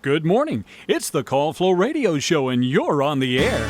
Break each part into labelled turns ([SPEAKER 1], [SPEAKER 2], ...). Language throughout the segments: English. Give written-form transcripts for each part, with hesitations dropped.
[SPEAKER 1] Good morning. It's the Call Flow Radio Show, and you're on the air.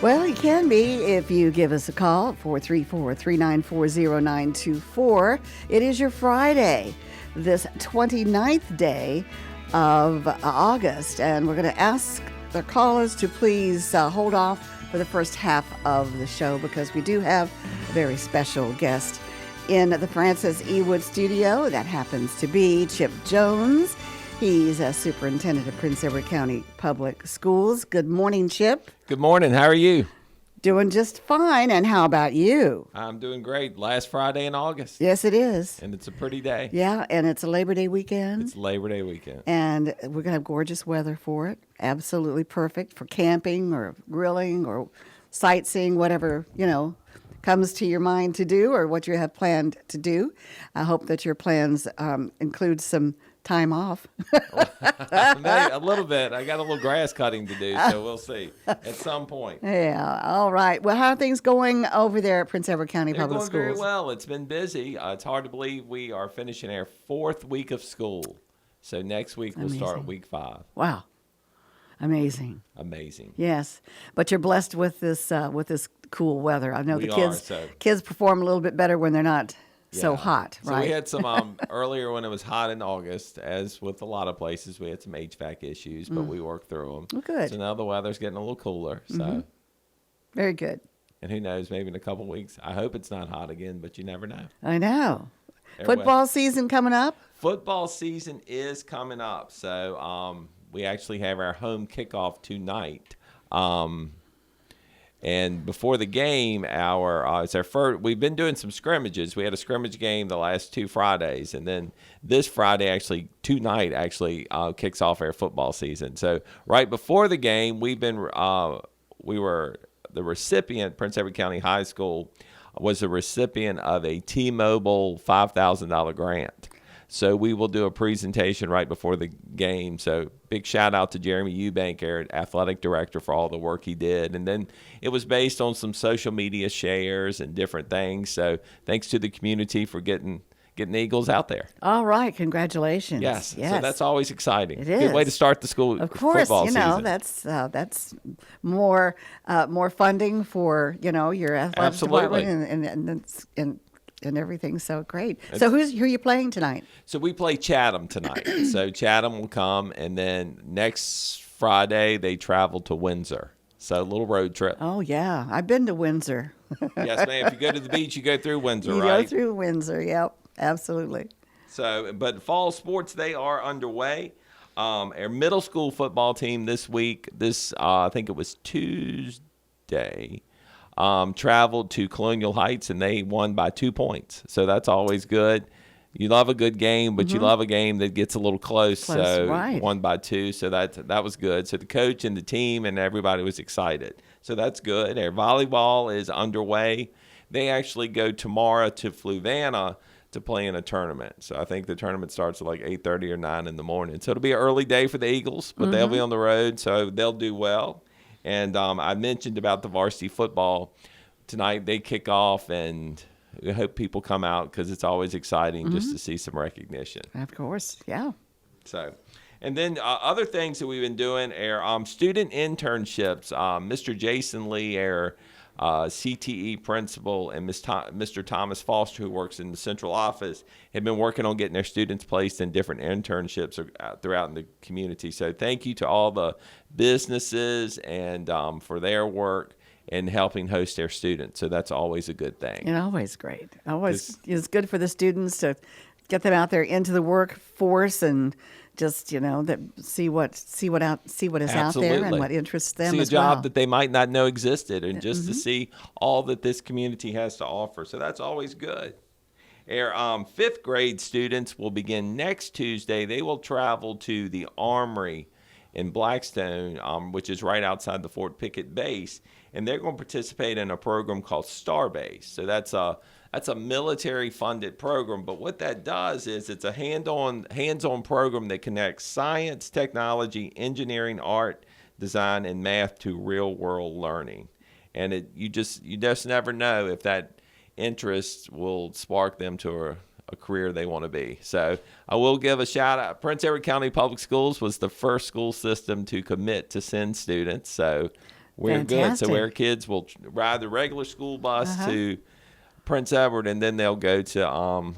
[SPEAKER 2] Well, it can be if you give us a call at 434-394-0924. It is your Friday, this 29th day of August, and we're going to ask the callers to please hold off for the first half of the show because we do have a very special guest in the Francis E. Wood studio. That happens to be Chip Jones. He's a superintendent of Prince Edward County Public Schools. Good morning, Chip.
[SPEAKER 3] Good morning. How are you?
[SPEAKER 2] Doing just fine. And how about you?
[SPEAKER 3] I'm doing great. Last Friday in August.
[SPEAKER 2] Yes, it is.
[SPEAKER 3] And it's a pretty day.
[SPEAKER 2] Yeah, and it's a Labor Day weekend.
[SPEAKER 3] It's Labor Day weekend.
[SPEAKER 2] And we're going to have gorgeous weather for it. Absolutely perfect for camping or grilling or sightseeing, whatever, comes to your mind to do or what you have planned to do. I hope that your plans include some time off.
[SPEAKER 3] Maybe a little bit. I got a little grass cutting to do, so we'll see at some point.
[SPEAKER 2] Yeah, all right. Well, how are things going over there at Prince Edward County Public Schools?
[SPEAKER 3] They're going very well. It's been busy. It's hard to believe we are finishing our 4th week of school. So next week we'll start week 5.
[SPEAKER 2] Wow. Amazing.
[SPEAKER 3] Yes.
[SPEAKER 2] But you're blessed with this cool weather. I know kids perform a little bit better when they're not so hot, right?
[SPEAKER 3] So we had some earlier when it was hot in August, as with a lot of places, we had some HVAC issues, but we worked through them.
[SPEAKER 2] Well, good.
[SPEAKER 3] So now the weather's getting a little cooler. So
[SPEAKER 2] very good.
[SPEAKER 3] And who knows, maybe in a couple of weeks. I hope it's not hot again, but you never know.
[SPEAKER 2] I know. Football season coming up?
[SPEAKER 3] Football season is coming up. So we actually have our home kickoff tonight. And before the game, it's our first. We've been doing some scrimmages. We had a scrimmage game the last 2 Fridays, and then this Friday, tonight kicks off our football season. So right before the game, we were the recipient. Prince Edward County High School was the recipient of a T-Mobile $5,000 grant. So we will do a presentation right before the game. So big shout out to Jeremy Eubank, our athletic director, for all the work he did. And then it was based on some social media shares and different things. So thanks to the community for getting the Eagles out there.
[SPEAKER 2] All right. Congratulations.
[SPEAKER 3] Yes. So that's always exciting.
[SPEAKER 2] It is.
[SPEAKER 3] Good way to start the school football season.
[SPEAKER 2] Of course, that's more funding for, your athletic department and everything. So great. So who are you playing tonight?
[SPEAKER 3] So we play Chatham tonight. So Chatham will come, and then next Friday they travel to Windsor. So a little road trip.
[SPEAKER 2] Oh yeah, I've been to Windsor.
[SPEAKER 3] Yes, ma'am. If you go to the beach, you go through Windsor,
[SPEAKER 2] you
[SPEAKER 3] right?
[SPEAKER 2] You go through Windsor. Yep, absolutely.
[SPEAKER 3] So, but fall sports, they are underway. Our middle school football team this week, I think it was Tuesday, traveled to Colonial Heights, and they won by 2 points. So that's always good. You love a good game, but you love a game that gets a little close. So
[SPEAKER 2] right.
[SPEAKER 3] Won by 2, so that was good. So the coach and the team and everybody was excited. So that's good. Our volleyball is underway. They actually go tomorrow to Fluvanna to play in a tournament. So I think the tournament starts at like 8:30 or 9 in the morning. So it'll be an early day for the Eagles, but they'll be on the road, so they'll do well. And I mentioned about the varsity football. Tonight they kick off, and we hope people come out because it's always exciting just to see some recognition.
[SPEAKER 2] Of course, yeah.
[SPEAKER 3] So, and then other things that we've been doing are student internships. Mr. Jason Lee, our CTE principal, and Mr. Thomas Foster, who works in the central office, have been working on getting their students placed in different internships throughout in the community. So thank you to all the businesses and for their work and helping host their students. So that's always a good thing.
[SPEAKER 2] And always great. Always it's good for the students to get them out there into the workforce and just that see what is out there and what interests them.
[SPEAKER 3] See
[SPEAKER 2] as
[SPEAKER 3] a job
[SPEAKER 2] well.
[SPEAKER 3] that they might not know existed, and just to see all that this community has to offer. So that's always good. Our 5th grade students will begin next Tuesday. They will travel to the Armory in Blackstone, which is right outside the Fort Pickett base, and they're going to participate in a program called Starbase. So that's a military-funded program, but what that does is it's a hands-on program that connects science, technology, engineering, art, design, and math to real-world learning. And you just never know if that interest will spark them to a career they want to be. So I will give a shout out. Prince Edward County Public Schools was the first school system to commit to send students. So we're good. So our kids will ride the regular school bus to Prince Edward, and then they'll go to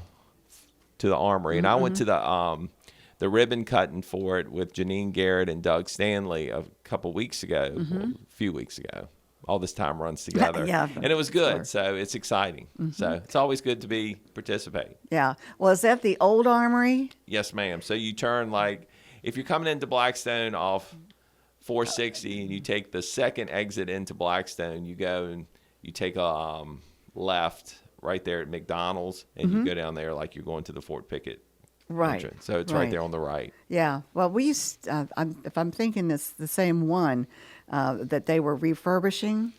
[SPEAKER 3] the Armory. And I went to the ribbon cutting for it with Janine Garrett and Doug Stanley a couple weeks ago, a few weeks ago. All this time runs together. And it was good. Sure. So it's exciting. So it's always good to participate.
[SPEAKER 2] Yeah. Well, is that the old Armory?
[SPEAKER 3] Yes, ma'am. So you turn if you're coming into Blackstone off 460 and you take the second exit into Blackstone, you go and you take a left right there at McDonald's, and you go down there like you're going to the Fort Pickett entrance. So it's right there on the right. Yeah.
[SPEAKER 2] Well, we used, if I'm thinking it's the same one, that they were refurbishing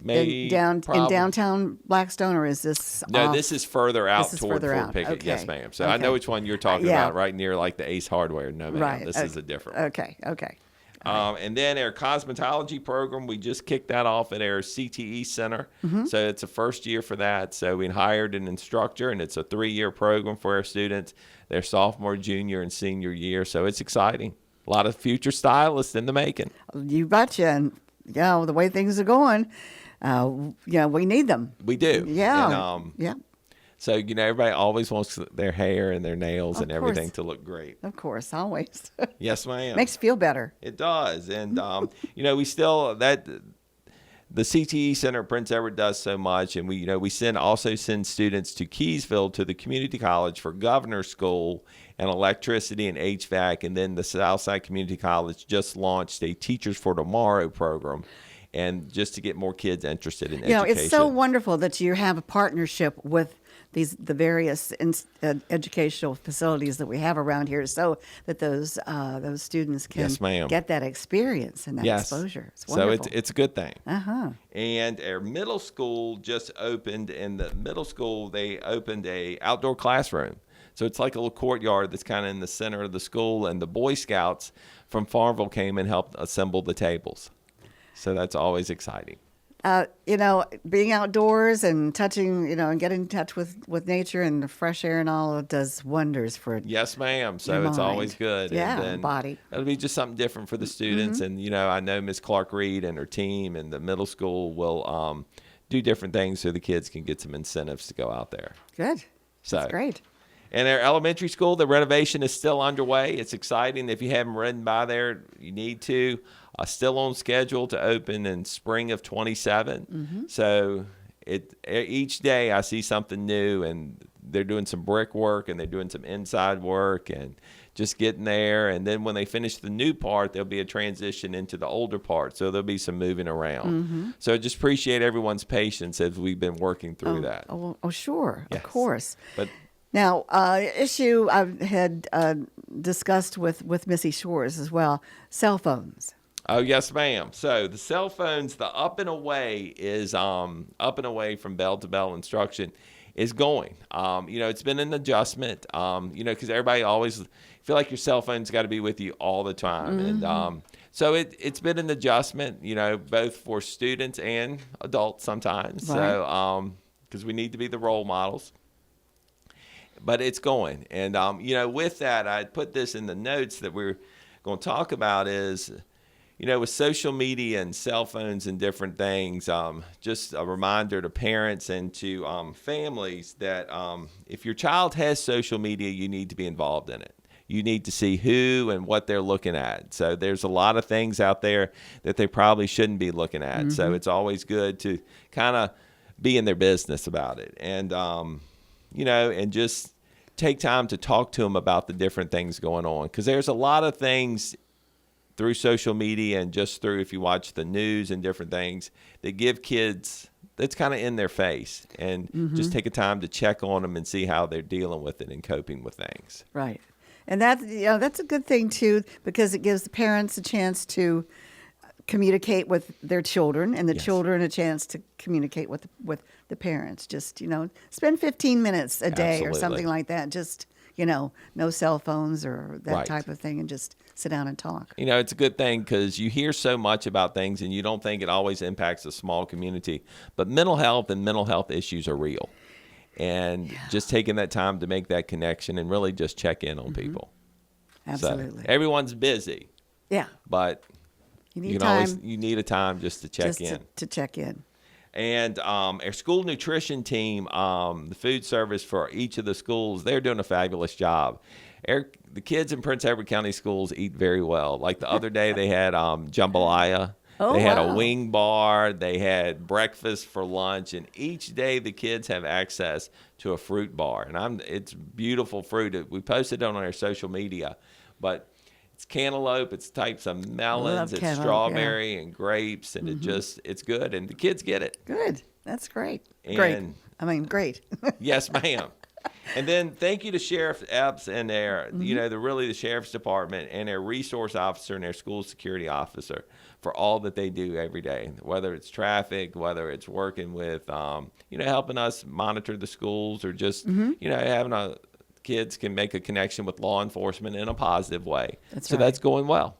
[SPEAKER 2] in downtown Blackstone, or is this?
[SPEAKER 3] No, this is further out toward Fort Pickett. Okay. Yes, ma'am. So I know which one you're talking about, right near like the Ace Hardware. No, ma'am. Right. This is a different one.
[SPEAKER 2] Okay.
[SPEAKER 3] And then our cosmetology program, we just kicked that off at our CTE Center. So it's a first year for that. So we hired an instructor, and it's a 3-year program for our students, their sophomore, junior, and senior year. So it's exciting. A lot of future stylists in the making.
[SPEAKER 2] You betcha. And, the way things are going, we need them.
[SPEAKER 3] We do.
[SPEAKER 2] Yeah.
[SPEAKER 3] And, so, everybody always wants their hair and their nails and everything to look great.
[SPEAKER 2] Of course, always.
[SPEAKER 3] Yes, ma'am.
[SPEAKER 2] Makes you feel better.
[SPEAKER 3] It does. And, we still, the CTE Center at Prince Edward does so much. And we also send students to Keysville to the community college for governor's school and electricity and HVAC. And then the Southside Community College just launched a Teachers for Tomorrow program. And just to get more kids interested in education.
[SPEAKER 2] It's so wonderful that you have a partnership with the various educational facilities that we have around here, so that those students can get that experience and that exposure. It's wonderful.
[SPEAKER 3] So it's a good thing. And our middle school just opened. In the middle school, they opened a outdoor classroom. So it's like a little courtyard that's kind of in the center of the school, and the Boy Scouts from Farmville came and helped assemble the tables. So that's always exciting.
[SPEAKER 2] Being outdoors and touching, and getting in touch with nature and the fresh air and all, it does wonders for
[SPEAKER 3] Yes, ma'am. So it's always good.
[SPEAKER 2] Yeah,
[SPEAKER 3] and then
[SPEAKER 2] body.
[SPEAKER 3] It'll be just something different for the students. And, I know Miss Clark Reed and her team and the middle school will do different things so the kids can get some incentives to go out there.
[SPEAKER 2] Good. That's great.
[SPEAKER 3] And our elementary school, the renovation is still underway. It's exciting. If you haven't ridden by there, you need to. Still on schedule to open in spring of 27. So each day I see something new, and they're doing some brick work and they're doing some inside work and just getting there. And then when they finish the new part, there'll be a transition into the older part. So there'll be some moving around. So I just appreciate everyone's patience as we've been working through that.
[SPEAKER 2] Oh, sure. Yes. Of course.
[SPEAKER 3] But
[SPEAKER 2] now, issue I've had discussed with Missy Shores as well, cell phones.
[SPEAKER 3] Oh, yes, ma'am. So the cell phones, the up and away is up and away from bell to bell instruction is going. It's been an adjustment, because everybody always feel like your cell phone's got to be with you all the time. And so it's been an adjustment, both for students and adults sometimes. Right. So because we need to be the role models. But it's going. And, with that, I put this in the notes that we're going to talk about is, with social media and cell phones and different things, just a reminder to parents and to families that if your child has social media, you need to be involved in it. You need to see who and what they're looking at. So there's a lot of things out there that they probably shouldn't be looking at. So it's always good to kind of be in their business about it. And, and just take time to talk to them about the different things going on. Because there's a lot of things through social media and just through, if you watch the news and different things, that give kids, that's kind of in their face. And just take a time to check on them and see how they're dealing with it and coping with things.
[SPEAKER 2] Right. And that's a good thing, too, because it gives the parents a chance to communicate with their children, and the children a chance to communicate with the parents. Just, spend 15 minutes a day or something like that. Just, no cell phones or that type of thing, and just sit down and talk.
[SPEAKER 3] It's a good thing because you hear so much about things and you don't think it always impacts a small community. But mental health and mental health issues are real. and just taking that time to make that connection and really just check in on people.
[SPEAKER 2] Absolutely.
[SPEAKER 3] So, everyone's busy.
[SPEAKER 2] Yeah.
[SPEAKER 3] But
[SPEAKER 2] You need
[SPEAKER 3] you
[SPEAKER 2] time.
[SPEAKER 3] you need a time just to check in.
[SPEAKER 2] To check in.
[SPEAKER 3] And our school nutrition team, the food service for each of the schools, they're doing a fabulous job. The kids in Prince Edward County schools eat very well. Like the other day, they had jambalaya.
[SPEAKER 2] Oh,
[SPEAKER 3] they had
[SPEAKER 2] wow.
[SPEAKER 3] a wing bar. They had breakfast for lunch. And each day, the kids have access to a fruit bar. And it's beautiful fruit. We posted it on our social media. But it's cantaloupe, it's types of melons, it's strawberry and grapes, and it's good, and the kids get it.
[SPEAKER 2] Good. That's great.
[SPEAKER 3] And
[SPEAKER 2] great.
[SPEAKER 3] Yes, ma'am. And then thank you to Sheriff Epps and their, the Sheriff's Department and their resource officer and their school security officer for all that they do every day, whether it's traffic, whether it's working with, helping us monitor the schools or just, having kids can make a connection with law enforcement in a positive way. That's going well.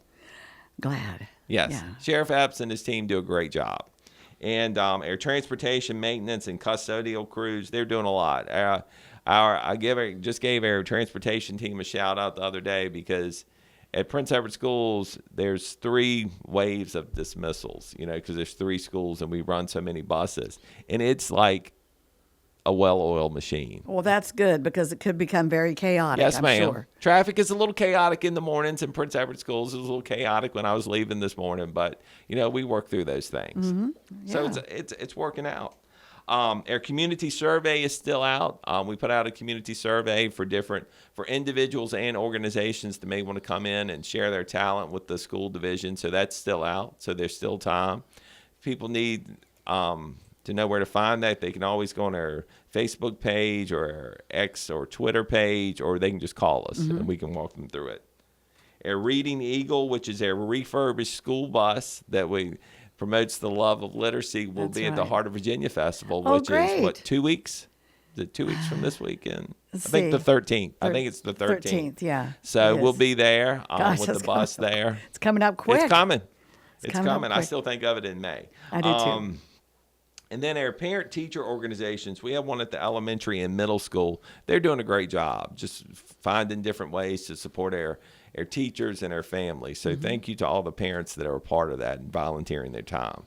[SPEAKER 2] Glad.
[SPEAKER 3] Yes.
[SPEAKER 2] Yeah.
[SPEAKER 3] Sheriff Epps and his team do a great job. And our transportation, maintenance, and custodial crews, they're doing a lot. Just gave our transportation team a shout out the other day because at Prince Edward Schools, there's 3 waves of dismissals, because there's 3 schools and we run so many buses. And it's like a well-oiled machine.
[SPEAKER 2] Well, that's good because it could become very chaotic.
[SPEAKER 3] Yes, ma'am.
[SPEAKER 2] Sure.
[SPEAKER 3] Traffic is a little chaotic in the mornings, and Prince Edward Schools is a little chaotic when I was leaving this morning. But we work through those things.
[SPEAKER 2] Yeah.
[SPEAKER 3] So it's working out. Our community survey is still out. We put out a community survey for individuals and organizations that may want to come in and share their talent with the school division. So that's still out. So there's still time. People need to know where to find that. They can always go on our Facebook page or our X or Twitter page, or they can just call us and we can walk them through it. Our Reading Eagle, which is our refurbished school bus that promotes the love of literacy, will be at the Heart of Virginia Festival, which is 2 weeks? Is it 2 weeks from this weekend? I think the 13th. I think it's the 13th.
[SPEAKER 2] Yeah.
[SPEAKER 3] So we'll be there with the bus there.
[SPEAKER 2] It's coming up quick.
[SPEAKER 3] It's coming. It's
[SPEAKER 2] coming.
[SPEAKER 3] I still think of it in May.
[SPEAKER 2] I do too.
[SPEAKER 3] And then our parent-teacher organizations, we have one at the elementary and middle school. They're doing a great job, just finding different ways to support our teachers and our families. So thank you to all the parents that are a part of that and volunteering their time.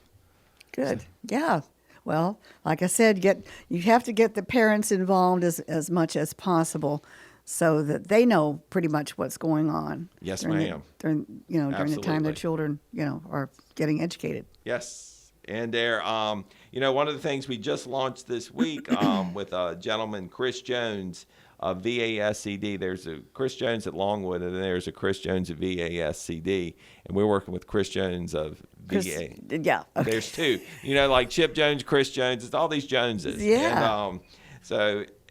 [SPEAKER 2] Good. Yeah. Well, like I said, you have to get the parents involved as much as possible so that they know pretty much what's going on.
[SPEAKER 3] Yes, ma'am.
[SPEAKER 2] During the time their children, are getting educated.
[SPEAKER 3] Yes. And there, one of the things we just launched this week with a gentleman, Chris Jones, of VASCD. There's a Chris Jones at Longwood, and then there's a Chris Jones at VASCD. And we're working with Chris Jones of VA.
[SPEAKER 2] Yeah. Okay.
[SPEAKER 3] There's 2. Like Chip Jones, Chris Jones. It's all these Joneses.
[SPEAKER 2] Yeah.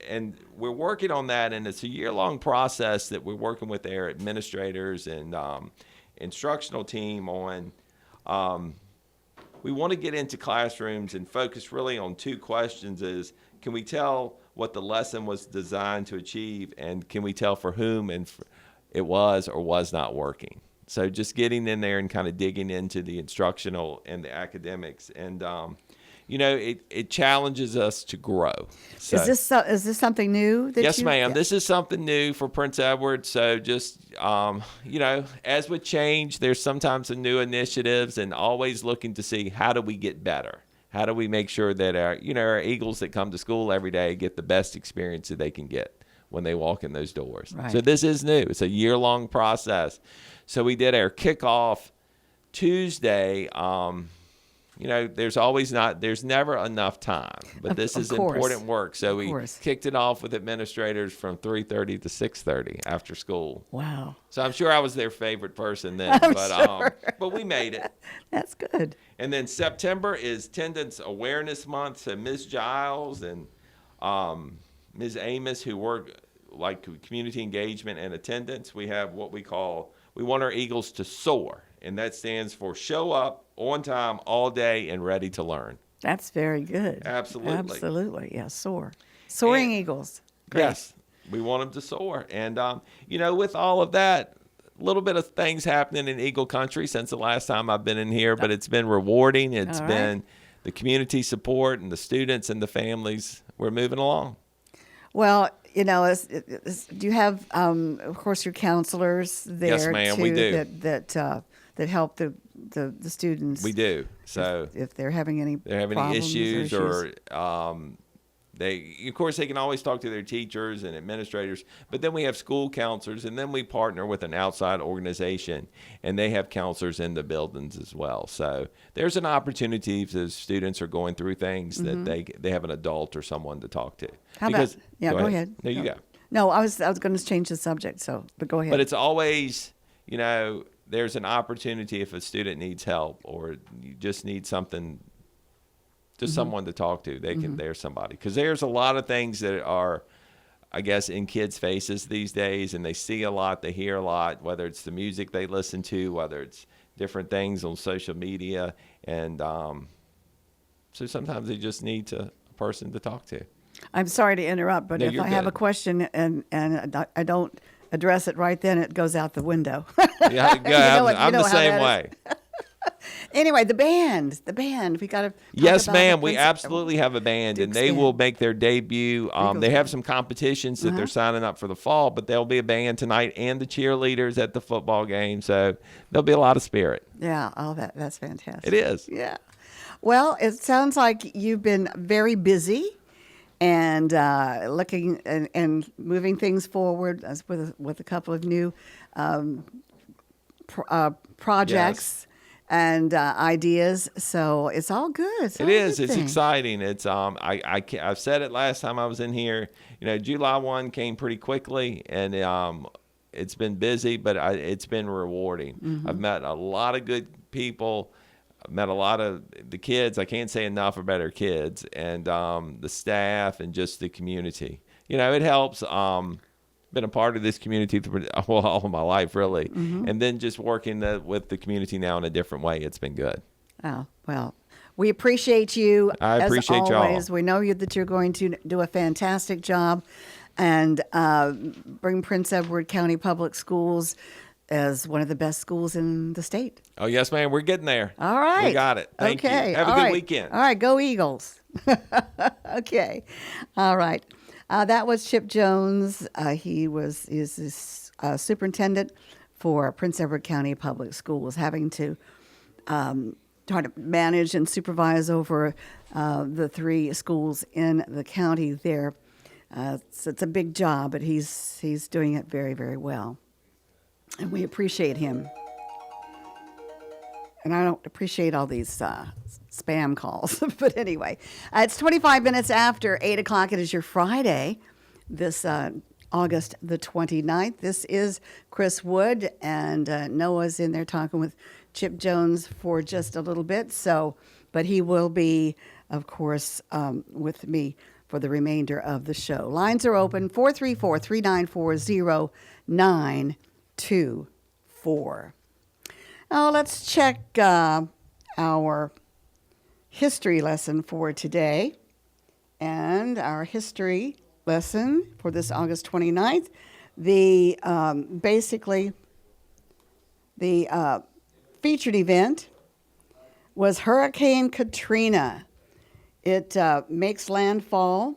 [SPEAKER 3] And we're working on that, and it's a year-long process that we're working with their administrators and instructional team on. We want to get into classrooms and focus really on 2 questions: is can we tell what the lesson was designed to achieve, and can we tell for whom it was or was not working? So just getting in there and kind of digging into the instructional and the academics, and it challenges us to grow. So,
[SPEAKER 2] is this something new?
[SPEAKER 3] Yes, ma'am. This is something new for Prince Edward. So just, as with change, there's sometimes some new initiatives, and always looking to see how do we get better? How do we make sure that our Eagles that come to school every day get the best experience that they can get when they walk in those doors?
[SPEAKER 2] Right.
[SPEAKER 3] So this is new. It's a year-long process. So we did our kickoff Tuesday. There's never enough time, but this is important work. So we kicked it off with administrators from 3:30 to 6:30 after school.
[SPEAKER 2] Wow.
[SPEAKER 3] So I'm sure I was their favorite person then, but we made it.
[SPEAKER 2] That's good.
[SPEAKER 3] And then September is Attendance Awareness Month. So Ms. Giles and Ms. Amos, who work like community engagement and attendance, we have what we want our Eagles to soar. And that stands for show up, on time, all day, and ready to learn.
[SPEAKER 2] That's very good.
[SPEAKER 3] Absolutely.
[SPEAKER 2] Yeah, Soaring Eagles. Great.
[SPEAKER 3] Yes, we want them to soar. And, with all of that, a little bit of things happening in Eagle Country since the last time I've been in here, but it's been rewarding. It's been the community support and the students and the families. We're moving along.
[SPEAKER 2] Well, do you have, of course, your counselors there
[SPEAKER 3] Yes, ma'am,
[SPEAKER 2] too
[SPEAKER 3] we do.
[SPEAKER 2] that help the students?
[SPEAKER 3] We do. So
[SPEAKER 2] if they're having any
[SPEAKER 3] issues
[SPEAKER 2] or
[SPEAKER 3] they, of course, they can always talk to their teachers and administrators, but then we have school counselors, and then we partner with an outside organization, and they have counselors in the buildings as well. So there's an opportunity if the students are going through things that they have an adult or someone to talk to.
[SPEAKER 2] Go ahead.
[SPEAKER 3] No, you go.
[SPEAKER 2] No, I was going to change the subject, but go ahead.
[SPEAKER 3] But it's always, there's an opportunity if a student needs help or you just need something, just someone to talk to. There's somebody. Because there's a lot of things that are, I guess, in kids' faces these days, and they see a lot, they hear a lot, whether it's the music they listen to, whether it's different things on social media. And so sometimes they just need a person to talk to.
[SPEAKER 2] I'm sorry to interrupt, but
[SPEAKER 3] No,
[SPEAKER 2] if
[SPEAKER 3] you're
[SPEAKER 2] I have
[SPEAKER 3] good.
[SPEAKER 2] a question and I don't address it right then, it goes out the window.
[SPEAKER 3] Yeah, I'm the same way.
[SPEAKER 2] Anyway, the band. We got to.
[SPEAKER 3] Yes, ma'am. We absolutely have a band, and they
[SPEAKER 2] band.
[SPEAKER 3] will make their debut. They have some competitions that they're
[SPEAKER 2] Uh-huh.
[SPEAKER 3] signing up for the fall, but there'll be a band tonight and the cheerleaders at the football game, so there'll be a lot of spirit.
[SPEAKER 2] Yeah, that's fantastic.
[SPEAKER 3] It is.
[SPEAKER 2] Yeah. Well, it sounds like you've been very busy and looking and moving things forward with a couple of new projects.
[SPEAKER 3] Yes.
[SPEAKER 2] And ideas, so it's all good. It's
[SPEAKER 3] exciting. It's I've said it last time I was in here. July 1 came pretty quickly, and it's been busy, but it's been rewarding. I've met a lot of good people. I've met a lot of the kids. I can't say enough about our kids and the staff and just the community. It helps. Been a part of this community for all of my life, really. And then just working with the community now in a different way, it's been good.
[SPEAKER 2] Oh, well, we appreciate you.
[SPEAKER 3] I appreciate
[SPEAKER 2] as
[SPEAKER 3] y'all.
[SPEAKER 2] always. We know that you're going to do a fantastic job and bring Prince Edward County Public Schools as one of the best schools in the state.
[SPEAKER 3] Oh, yes, ma'am. We're getting there.
[SPEAKER 2] All right.
[SPEAKER 3] We got it. Thank you. Have a good weekend.
[SPEAKER 2] All right. Go Eagles. Okay. All right. That was Chip Jones. He is superintendent for Prince Edward County Public Schools, having to try to manage and supervise over the 3 schools in the county there. So it's a big job, but he's doing it very, very well. And we appreciate him. And I don't appreciate all these spam calls. But anyway, it's 25 minutes after 8 o'clock. It is your Friday, this August the 29th. This is Chris Wood, and Noah's in there talking with Chip Jones for just a little bit. But he will be, of course, with me for the remainder of the show. Lines are open, 434-394-0924. Now let's check our history lesson for today. And our history lesson for this August 29th, the featured event was Hurricane Katrina. It makes landfall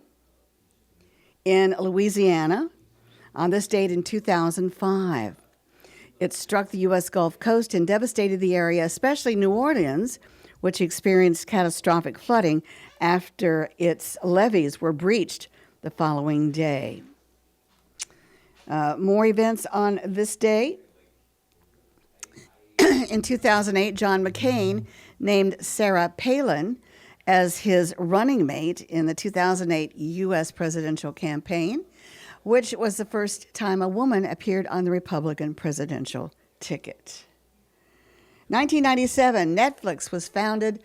[SPEAKER 2] in Louisiana on this date in 2005. It struck the U.S. Gulf Coast and devastated the area, especially New Orleans, which experienced catastrophic flooding after its levees were breached the following day. More events on this day. In 2008, John McCain named Sarah Palin as his running mate in the 2008 U.S. presidential campaign, which was the first time a woman appeared on the Republican presidential ticket. 1997, Netflix was founded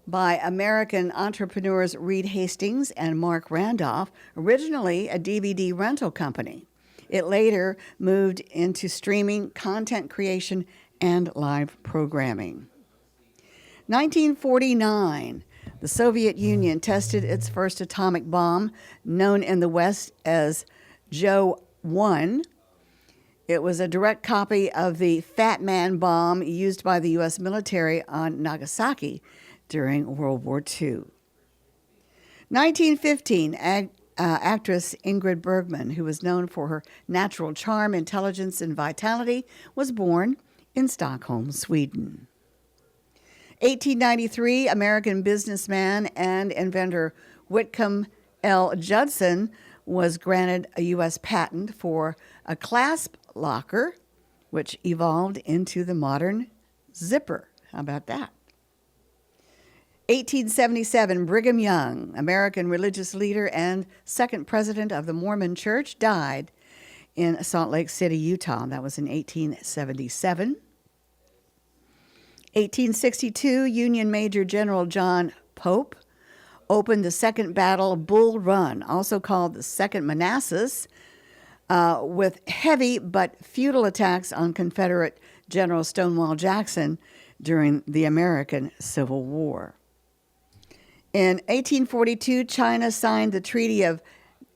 [SPEAKER 2] by American entrepreneurs Reed Hastings and Mark Randolph, originally a DVD rental company. It later moved into streaming, content creation, and live programming. 1949, the Soviet Union tested its first atomic bomb, known in the West as Joe 1. It was a direct copy of the Fat Man bomb used by the U.S. military on Nagasaki during World War II. 1915, actress Ingrid Bergman, who was known for her natural charm, intelligence, and vitality, was born in Stockholm, Sweden. 1893, American businessman and inventor Whitcomb L. Judson was granted a U.S. patent for a clasp locker, which evolved into the modern zipper. How about that? 1877, Brigham Young, American religious leader and second president of the Mormon Church, died in Salt Lake City, Utah. That was in 1877. 1862, Union Major General John Pope opened the Second Battle of Bull Run, also called the Second Manassas, with heavy but futile attacks on Confederate General Stonewall Jackson during the American Civil War. In 1842, China signed the Treaty of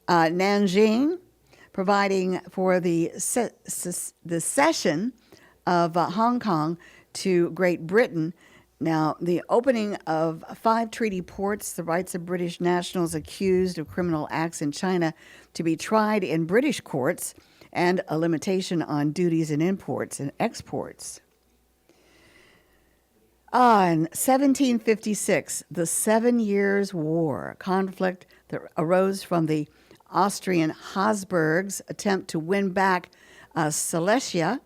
[SPEAKER 2] Nanjing, providing for the cession of Hong Kong to Great Britain. Now, the opening of 5 treaty ports, the rights of British nationals accused of criminal acts in China to be tried in British courts, and a limitation on duties and imports and exports. In 1756, the 7 Years' War, a conflict that arose from the Austrian Habsburgs' attempt to win back Silesia,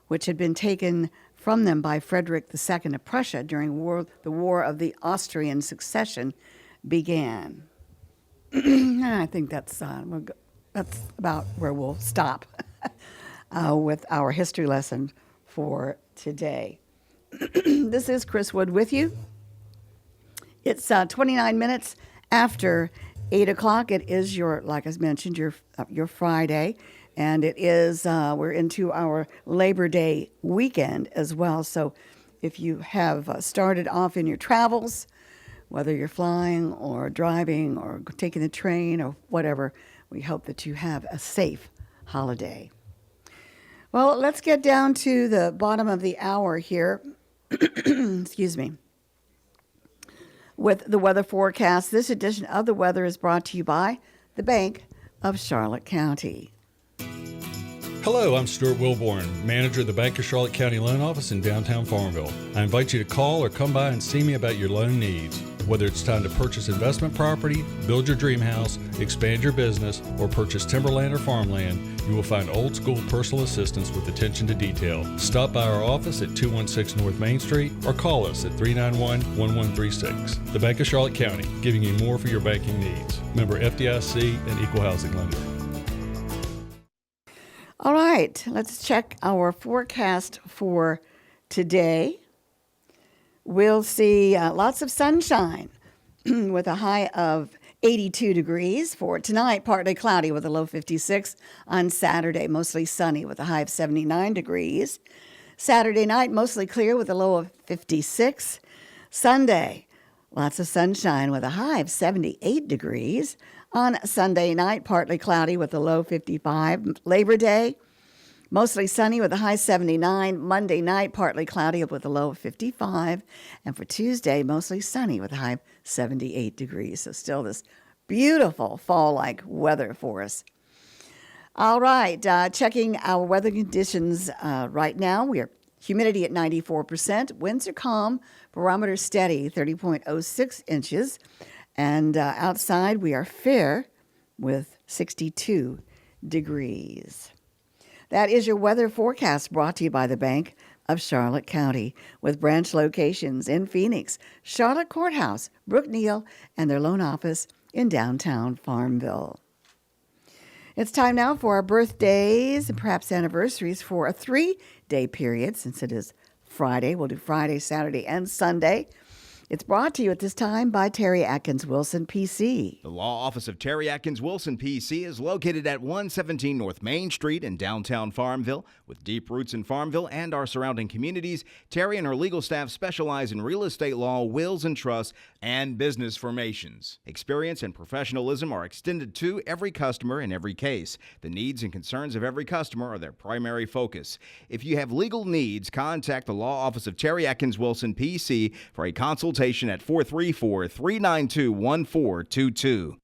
[SPEAKER 2] which had been taken from them by Frederick II of Prussia during the War of the Austrian Succession, began. I think that's about where we'll stop with our history lesson for today. This is Chris Wood with you. It's 29 minutes after 8 o'clock. It is like I mentioned, your Friday, and it is we're into our Labor Day weekend as well. So if you have started off in your travels, whether you're flying or driving or taking the train or whatever, we hope that you have a safe holiday. Well, let's get down to the bottom of the hour here. Excuse me. With the weather forecast, this edition of the weather is brought to you by the Bank of Charlotte County.
[SPEAKER 4] Hello, I'm Stuart Wilborn, manager of the Bank of Charlotte County Loan Office in downtown Farmville. I invite you to call or come by and see me about your loan needs. Whether it's time to purchase investment property, build your dream house, expand your business, or purchase timberland or farmland, you will find old school personal assistance with attention to detail. Stop by our office at 216 North Main Street or call us at 391-1136. The Bank of Charlotte County, giving you more for your banking needs. Member FDIC and Equal Housing Lender.
[SPEAKER 2] All right, let's check our forecast for today. We'll see lots of sunshine with a high of 82 degrees. For tonight, partly cloudy with a low 56. On Saturday, mostly sunny with a high of 79 degrees. Saturday night, mostly clear with a low of 56. Sunday, lots of sunshine with a high of 78 degrees. On Sunday night, partly cloudy with a low 55. Labor Day, mostly sunny with a high 79. Monday night, partly cloudy with a low of 55. And for Tuesday, mostly sunny with a high of 78 degrees. So still this beautiful fall-like weather for us. All right, checking our weather conditions right now. We are humidity at 94%. Winds are calm. Barometer steady, 30.06 inches. And outside, we are fair with 62 degrees. That is your weather forecast brought to you by the Bank of Charlotte County, with branch locations in Phoenix, Charlotte Courthouse, Brookneal, and their loan office in downtown Farmville. It's time now for our birthdays and perhaps anniversaries for a 3-day period. Since it is Friday, we'll do Friday, Saturday, and Sunday. It's brought to you at this time by Terry Atkins Wilson, PC.
[SPEAKER 5] The law office of Terry Atkins Wilson, PC, is located at 117 North Main Street in downtown Farmville. With deep roots in Farmville and our surrounding communities, Terry and her legal staff specialize in real estate law, wills and trusts, and business formations. Experience and professionalism are extended to every customer in every case. The needs and concerns of every customer are their primary focus. If you have legal needs, contact the law office of Terry Atkins Wilson, PC, for a consultation at 434-392-1422.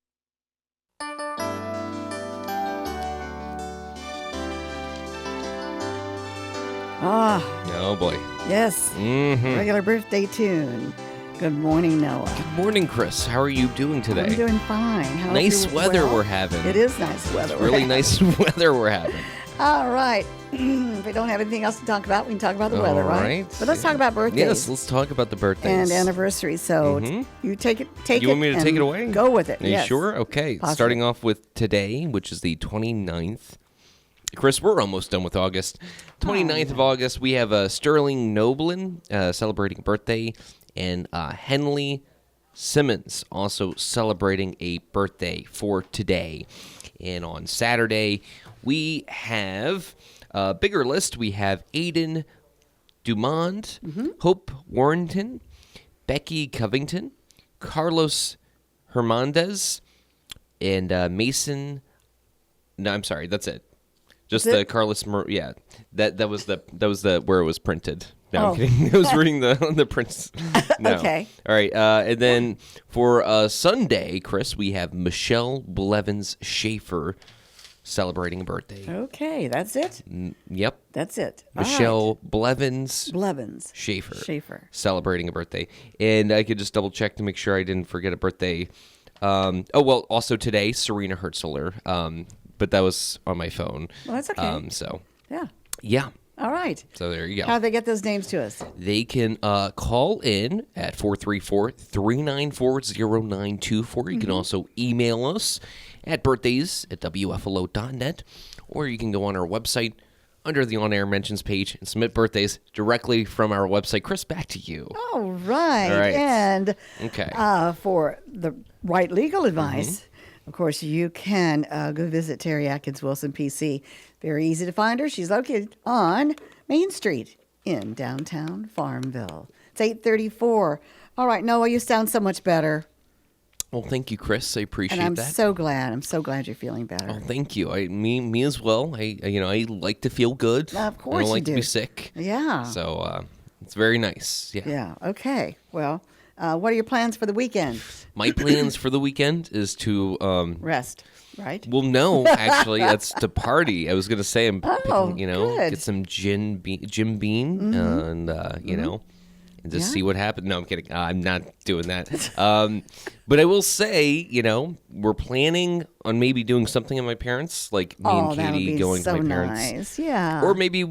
[SPEAKER 2] Ah,
[SPEAKER 6] Oh, boy.
[SPEAKER 2] yes.
[SPEAKER 6] Mm-hmm.
[SPEAKER 2] Regular birthday tune. Good morning, Noah.
[SPEAKER 6] Good morning, Chris. How are you doing today?
[SPEAKER 2] I'm doing fine. How
[SPEAKER 6] Nice
[SPEAKER 2] you,
[SPEAKER 6] weather
[SPEAKER 2] well?
[SPEAKER 6] we're having.
[SPEAKER 2] It is nice weather. we're
[SPEAKER 6] Really
[SPEAKER 2] having.
[SPEAKER 6] nice weather we're having.
[SPEAKER 2] All right. If we don't have anything else to talk about, we can talk about the weather,
[SPEAKER 6] All
[SPEAKER 2] right? But let's talk about birthdays.
[SPEAKER 6] Yes, let's talk about the birthdays.
[SPEAKER 2] and anniversaries. So you take it.
[SPEAKER 6] You want me to take it away?
[SPEAKER 2] Go with it.
[SPEAKER 6] Are you
[SPEAKER 2] yes.
[SPEAKER 6] sure? Okay.
[SPEAKER 2] Positive.
[SPEAKER 6] Starting off with today, which is the 29th. Chris, we're almost done with August. 29th of August, we have Sterling Noblin celebrating a birthday, and Henley Simmons also celebrating a birthday for today. And on Saturday, we have a bigger list. We have Aiden Dumond, Hope Warrington, Becky Covington, Carlos Hernandez, and Mason. No, I'm sorry, that's it. Just the Carlos. That was the where it was printed. No, I'm kidding. I was reading the prints. No.
[SPEAKER 2] Okay.
[SPEAKER 6] All right. And then for Sunday, Chris, we have Michelle Blevins Schaefer celebrating a birthday.
[SPEAKER 2] Okay, that's it.
[SPEAKER 6] Yep.
[SPEAKER 2] That's it. All
[SPEAKER 6] Michelle Blevins
[SPEAKER 2] Blevins
[SPEAKER 6] Schaefer celebrating a birthday. And I could just double check to make sure I didn't forget a birthday. Also today, Serena Hertzler. But that was on my phone.
[SPEAKER 2] Well, that's okay.
[SPEAKER 6] Yeah.
[SPEAKER 2] All right.
[SPEAKER 6] So there you go.
[SPEAKER 2] How do they get those names to us?
[SPEAKER 6] They can call in at 434-394-0924. You can also email us at birthdays@wflo.net, or you can go on our website under the On-Air Mentions page and submit birthdays directly from our website. Chris, back to you.
[SPEAKER 2] All right.
[SPEAKER 6] All right.
[SPEAKER 2] And
[SPEAKER 6] Okay.
[SPEAKER 2] For the right legal advice, of course, you can go visit Terry Atkins Wilson, PC. Very easy to find her. She's located on Main Street in downtown Farmville. It's 8:34. All right, Noah, you sound so much better.
[SPEAKER 6] Well, thank you, Chris. I appreciate
[SPEAKER 2] And I'm
[SPEAKER 6] that.
[SPEAKER 2] so glad. I'm so glad you're feeling better.
[SPEAKER 6] Oh, thank you. Me as well. I like to feel good.
[SPEAKER 2] Of course
[SPEAKER 6] I don't like
[SPEAKER 2] you
[SPEAKER 6] to be
[SPEAKER 2] do.
[SPEAKER 6] sick.
[SPEAKER 2] Yeah.
[SPEAKER 6] So it's very nice. Yeah.
[SPEAKER 2] Yeah. Okay. Well, what are your plans for the weekend?
[SPEAKER 6] My plans for the weekend is to
[SPEAKER 2] Rest, right?
[SPEAKER 6] Well, no, actually, that's to party. I was gonna say I'm picking,
[SPEAKER 2] good.
[SPEAKER 6] get some Jim Beam, and and just see what happens. No, I'm kidding. I'm not doing that. But I will say, we're planning on maybe doing something at my parents, like me and
[SPEAKER 2] that would
[SPEAKER 6] Katie
[SPEAKER 2] be
[SPEAKER 6] going
[SPEAKER 2] so
[SPEAKER 6] to my parents,
[SPEAKER 2] nice. Yeah.
[SPEAKER 6] or maybe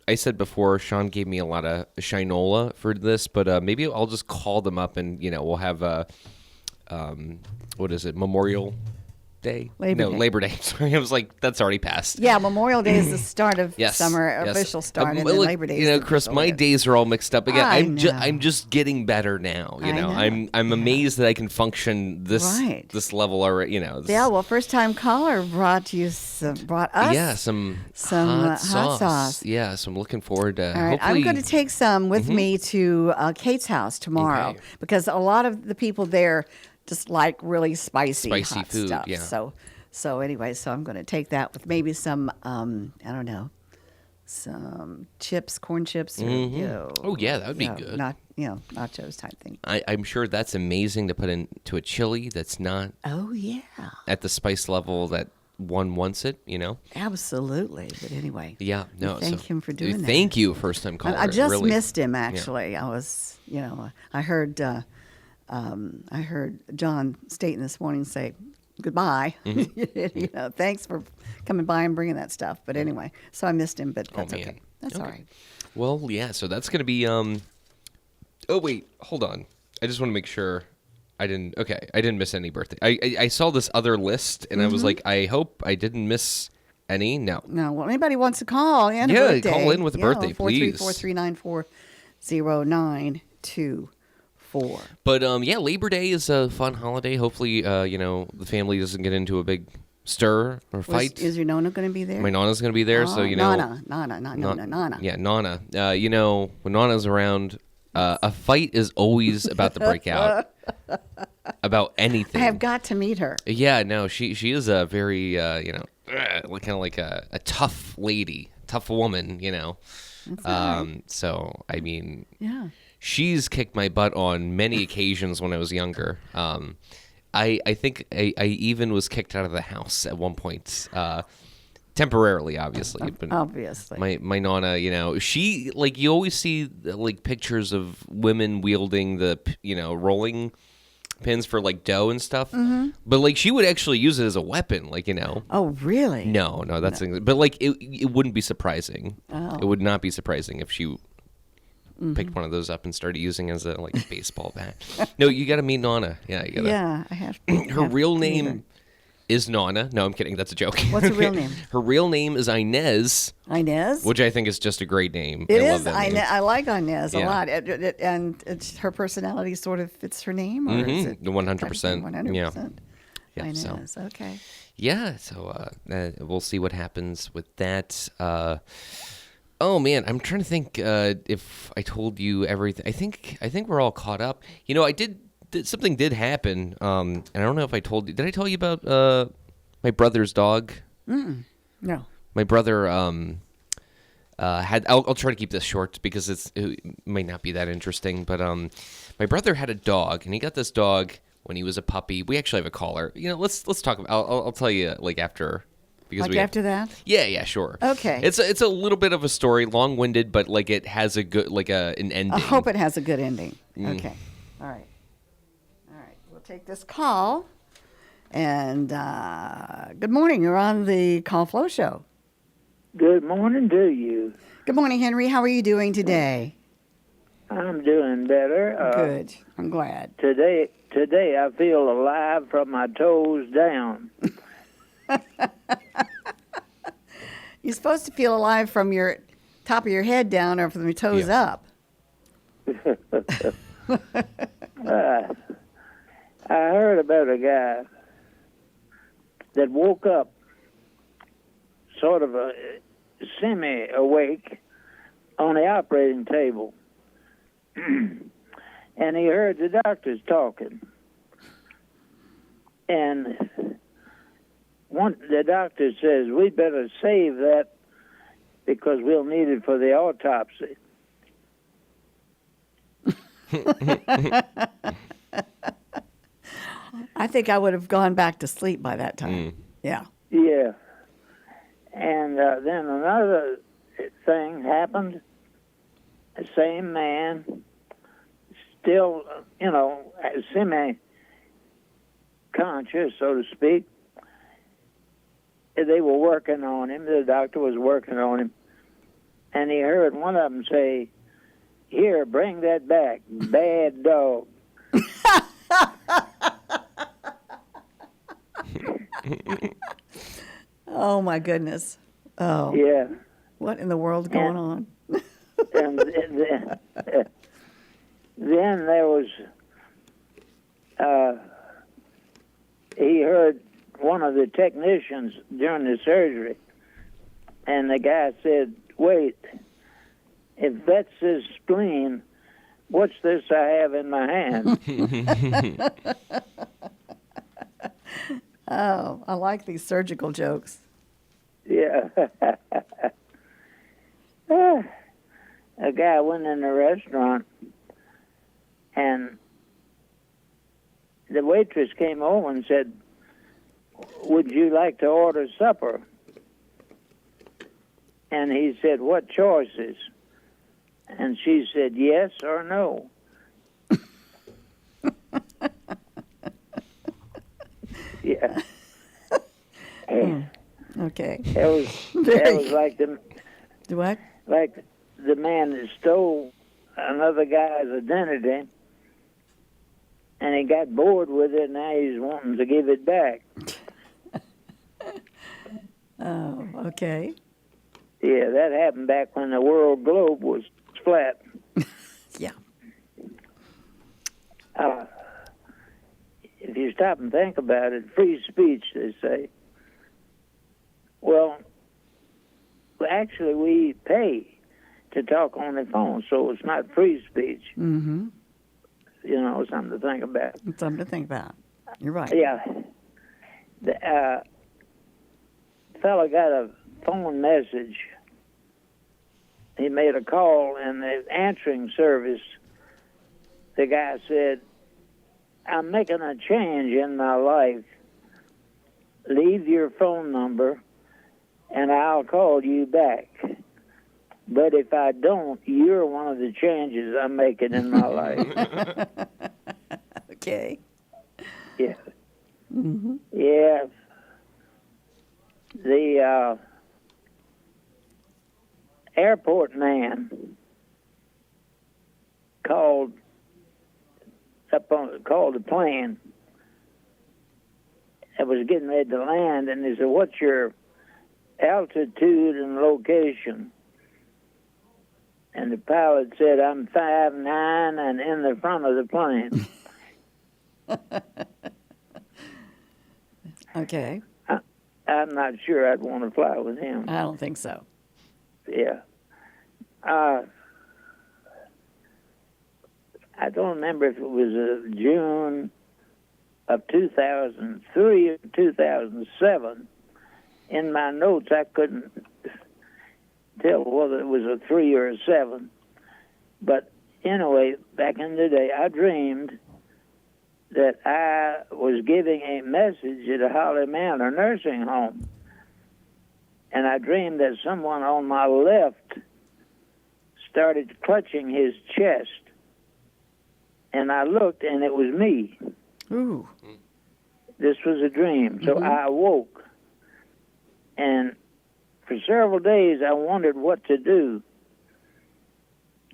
[SPEAKER 6] I said before, Sean gave me a lot of shinola for this, but maybe I'll just call them up and, we'll have what is it, Memorial Day?
[SPEAKER 2] Labor Day.
[SPEAKER 6] Labor Day. Sorry, I was like, that's already passed.
[SPEAKER 2] Yeah, Memorial Day is the start of
[SPEAKER 6] Yes,
[SPEAKER 2] summer,
[SPEAKER 6] yes.
[SPEAKER 2] official start, and then
[SPEAKER 6] Look,
[SPEAKER 2] Labor Day is the
[SPEAKER 6] Chris,
[SPEAKER 2] official
[SPEAKER 6] my
[SPEAKER 2] end.
[SPEAKER 6] days are all mixed up again.
[SPEAKER 2] I know.
[SPEAKER 6] I'm just getting better now.
[SPEAKER 2] I know.
[SPEAKER 6] I'm amazed that I can function this
[SPEAKER 2] Right.
[SPEAKER 6] this level already. This,
[SPEAKER 2] Yeah, well, first time caller brought us
[SPEAKER 6] some
[SPEAKER 2] hot sauce.
[SPEAKER 6] Yeah, so I'm looking forward to.
[SPEAKER 2] All right,
[SPEAKER 6] Hopefully,
[SPEAKER 2] I'm going to take some with me to Kate's house tomorrow
[SPEAKER 6] Okay.
[SPEAKER 2] because a lot of the people there just like really spicy hot
[SPEAKER 6] food.
[SPEAKER 2] stuff.
[SPEAKER 6] Yeah.
[SPEAKER 2] So anyway, so I'm going to take that with maybe some some chips, corn chips. Or,
[SPEAKER 6] Oh, yeah, that would be good.
[SPEAKER 2] Not nachos type thing.
[SPEAKER 6] I'm sure that's amazing to put into a chili that's not
[SPEAKER 2] Oh yeah,
[SPEAKER 6] at the spice level that one wants it.
[SPEAKER 2] absolutely. But anyway,
[SPEAKER 6] Yeah, no.
[SPEAKER 2] Thank him for doing that.
[SPEAKER 6] Thank you, first time caller.
[SPEAKER 2] I just
[SPEAKER 6] really.
[SPEAKER 2] missed him actually. I was, I heard John Staten this morning say goodbye. Thanks for coming by and bringing that stuff. But anyway, so I missed him, but that's
[SPEAKER 6] man.
[SPEAKER 2] okay. That's all right.
[SPEAKER 6] Well, yeah. So that's gonna be. Oh wait, hold on. I just want to make sure I didn't miss any birthday. I saw this other list and I was like, I hope I didn't miss any. No.
[SPEAKER 2] No, well, anybody wants to call and a
[SPEAKER 6] Yeah,
[SPEAKER 2] birthday,
[SPEAKER 6] call in with a birthday, please.
[SPEAKER 2] 434-394-0924.
[SPEAKER 6] But Labor Day is a fun holiday. Hopefully, the family doesn't get into a big stir or fight.
[SPEAKER 2] Is your Nona going to be there?
[SPEAKER 6] My Nana's going to be there, so
[SPEAKER 2] Nana.
[SPEAKER 6] Yeah, Nana. When Nana's around, a fight is always about to break out about anything.
[SPEAKER 2] I have got to meet her.
[SPEAKER 6] Yeah, no, she is a very kind of like a tough lady, tough woman,
[SPEAKER 2] That's all right.
[SPEAKER 6] So I mean,
[SPEAKER 2] Yeah.
[SPEAKER 6] she's kicked my butt on many occasions when I was younger. I think I even was kicked out of the house at one point temporarily, obviously. But
[SPEAKER 2] Obviously.
[SPEAKER 6] my nonna, she like you always see like pictures of women wielding the rolling pins for like dough and stuff.
[SPEAKER 2] Mm-hmm.
[SPEAKER 6] But like she would actually use it as a weapon, like
[SPEAKER 2] Oh, really?
[SPEAKER 6] No, that's but like it wouldn't be surprising.
[SPEAKER 2] Oh.
[SPEAKER 6] It would not be surprising if she picked one of those up and started using it as a like baseball bat. No, you got to meet Nonna. Yeah, you got to.
[SPEAKER 2] Yeah, I have to.
[SPEAKER 6] Her real name is Nonna. No, I'm kidding. That's a joke.
[SPEAKER 2] What's her real name?
[SPEAKER 6] Her real name is Inez.
[SPEAKER 2] Inez?
[SPEAKER 6] Which I think is just a great name.
[SPEAKER 2] It
[SPEAKER 6] I
[SPEAKER 2] is.
[SPEAKER 6] love that name.
[SPEAKER 2] I like Inez a
[SPEAKER 6] Yeah.
[SPEAKER 2] lot. And her personality sort of fits her name? Or is it
[SPEAKER 6] 100%.
[SPEAKER 2] 100%.
[SPEAKER 6] Yeah,
[SPEAKER 2] Inez,
[SPEAKER 6] so.
[SPEAKER 2] okay.
[SPEAKER 6] Yeah, so we'll see what happens with that. Oh man, I'm trying to think if I told you everything. I think we're all caught up. Something did happen, and I don't know if I told you. Did I tell you about my brother's dog?
[SPEAKER 2] No.
[SPEAKER 6] My brother had. I'll try to keep this short because it might not be that interesting. But my brother had a dog, and he got this dog when he was a puppy. We actually have a caller. Let's talk about. I'll tell you like after. Because
[SPEAKER 2] after that?
[SPEAKER 6] Yeah, sure.
[SPEAKER 2] Okay.
[SPEAKER 6] It's a little bit of a story, long-winded, but like it has a good an ending.
[SPEAKER 2] I hope it has a good ending. Okay. All right. We'll take this call. And good morning. You're on the Call Flow Show.
[SPEAKER 7] Good morning to you.
[SPEAKER 2] Good morning, Henry. How are you doing today?
[SPEAKER 7] I'm doing better.
[SPEAKER 2] Good. I'm glad.
[SPEAKER 7] Today I feel alive from my toes down.
[SPEAKER 2] You're supposed to feel alive from your top of your head down or from your toes up.
[SPEAKER 7] I heard about a guy that woke up sort of semi-awake on the operating table. And he heard the doctors talking. And the doctor says, we better save that because we'll need it for the autopsy.
[SPEAKER 2] I think I would have gone back to sleep by that time. Yeah.
[SPEAKER 7] Yeah. And then another thing happened. The same man, still, semi-conscious, so to speak. They were working on him. The doctor was working on him. And he heard one of them say, "Here, bring that back. Bad dog."
[SPEAKER 2] Oh, my goodness. Oh.
[SPEAKER 7] Yeah.
[SPEAKER 2] What in the world's going on?
[SPEAKER 7] And then there was, he heard one of the technicians during the surgery, and the guy said, "Wait, if that's his spleen, what's this I have in my hand?"
[SPEAKER 2] Oh, I like these surgical jokes.
[SPEAKER 7] Yeah. A guy went in a restaurant, and the waitress came over and said, "Would you like to order supper?" And he said, "What choices?" And she said, "Yes or no." Yeah.
[SPEAKER 2] Okay.
[SPEAKER 7] That was like
[SPEAKER 2] What?
[SPEAKER 7] like the man that stole another guy's identity, and he got bored with it. Now he's wanting to give it back.
[SPEAKER 2] Oh, okay.
[SPEAKER 7] Yeah, that happened back when the world globe was flat.
[SPEAKER 2] Yeah.
[SPEAKER 7] If you stop and think about it, free speech, they say. Well, actually, we pay to talk on the phone, so it's not free speech.
[SPEAKER 2] Mm-hmm.
[SPEAKER 7] Something to think about.
[SPEAKER 2] It's something to think about. You're right.
[SPEAKER 7] Yeah. The fellow got a phone message. He made a call, and the answering service, the guy said, "I'm making a change in my life. Leave your phone number, and I'll call you back. But if I don't, you're one of the changes I'm making in my life.
[SPEAKER 2] Okay.
[SPEAKER 7] Yeah. Yeah. The airport man called the plane. I was getting ready to land, and he said, "What's your altitude and location?" And the pilot said, "I'm 5'9" and in the front of the plane.
[SPEAKER 2] Okay.
[SPEAKER 7] I'm not sure I'd want to fly with him.
[SPEAKER 2] I don't think so.
[SPEAKER 7] Yeah. I don't remember if it was June of 2003 or 2007. In my notes, I couldn't tell whether it was a 3 or a 7. But anyway, back in the day, I dreamed that I was giving a message at a Holly Manor nursing home. And I dreamed that someone on my left started clutching his chest. And I looked, and it was me.
[SPEAKER 2] Ooh.
[SPEAKER 7] This was a dream. So I awoke. And for several days, I wondered what to do,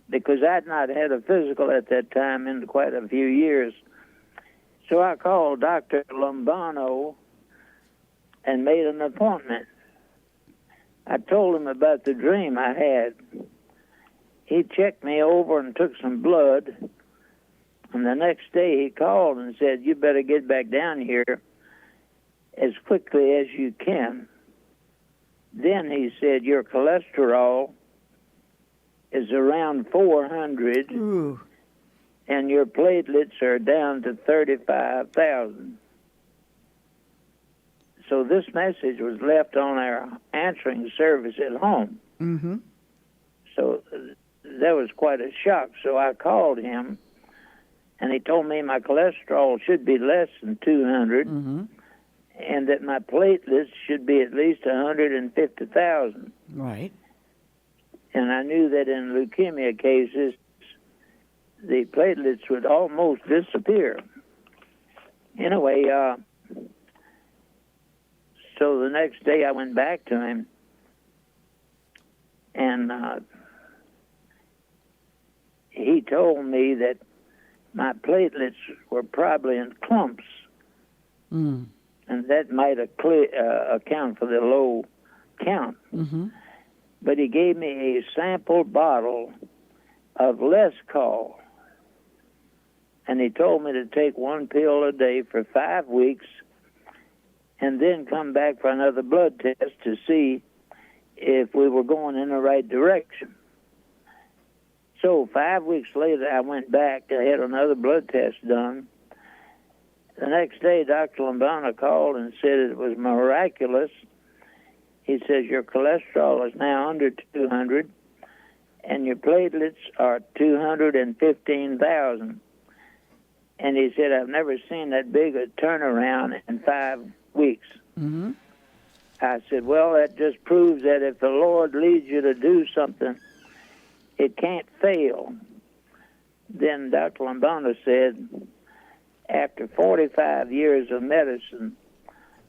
[SPEAKER 7] because I'd not had a physical at that time in quite a few years. So I called Dr. Lombano and made an appointment. I told him about the dream I had. He checked me over and took some blood. And the next day he called and said, "You better get back down here as quickly as you can." Then he said, "Your cholesterol is around 400,
[SPEAKER 2] Ooh.
[SPEAKER 7] and your platelets are down to 35,000. So this message was left on our answering service at home.
[SPEAKER 2] Mm-hmm.
[SPEAKER 7] So that was quite a shock. So I called him, and he told me my cholesterol should be less than 200, and that my platelets should be at least 150,000.
[SPEAKER 2] Right.
[SPEAKER 7] And I knew that in leukemia cases, the platelets would almost disappear. Anyway, so the next day I went back to him, and he told me that my platelets were probably in clumps, and that might account for the low count. But he gave me a sample bottle of Lescol, and he told me to take one pill a day for 5 weeks, and then come back for another blood test to see if we were going in the right direction. So 5 weeks later, I went back. I had another blood test done. The next day, Dr. Lombana called and said it was miraculous. He says, your cholesterol is now under 200, and your platelets are 215,000. And he said, I've never seen that big a turnaround in 5 weeks. I said, well, that just proves that if the Lord leads you to do something, it can't fail. Then Dr. Lombana said, after 45 years of medicine,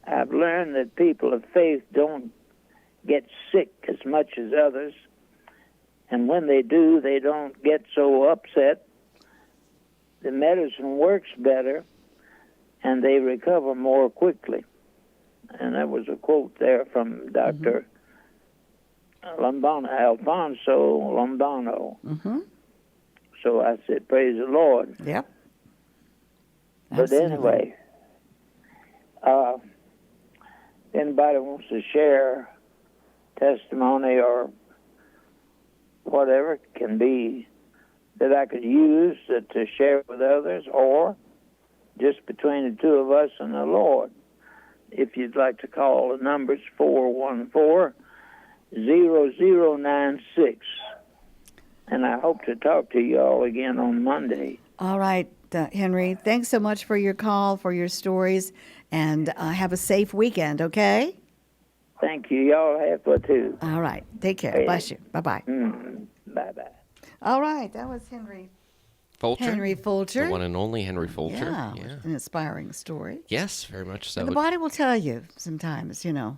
[SPEAKER 7] I've learned that people of faith don't get sick as much as others. And when they do, they don't get so upset. The medicine works better, and they recover more quickly. And that was a quote there from Dr. Lombano, Alfonso Lombano. So I said, praise the Lord.
[SPEAKER 2] Yep.
[SPEAKER 7] But
[SPEAKER 2] Absolutely.
[SPEAKER 7] anyway, anybody wants to share testimony or whatever can be that I could use to share with others, or just between the two of us and the Lord. If you'd like to call, the number's 414-0096. And I hope to talk to you all again on Monday.
[SPEAKER 2] All right, Henry. Thanks so much for your call, for your stories, and have a safe weekend, okay?
[SPEAKER 7] Thank you. Y'all have fun too.
[SPEAKER 2] All right. Take care. Bless you. Bye-bye.
[SPEAKER 7] Bye-bye.
[SPEAKER 2] All right. That was Henry
[SPEAKER 6] Fulcher.
[SPEAKER 2] Henry Fulcher.
[SPEAKER 6] The one and only Henry Fulcher.
[SPEAKER 2] Yeah. An inspiring story.
[SPEAKER 6] Yes, very much so.
[SPEAKER 2] The body will tell you sometimes,
[SPEAKER 6] Yeah,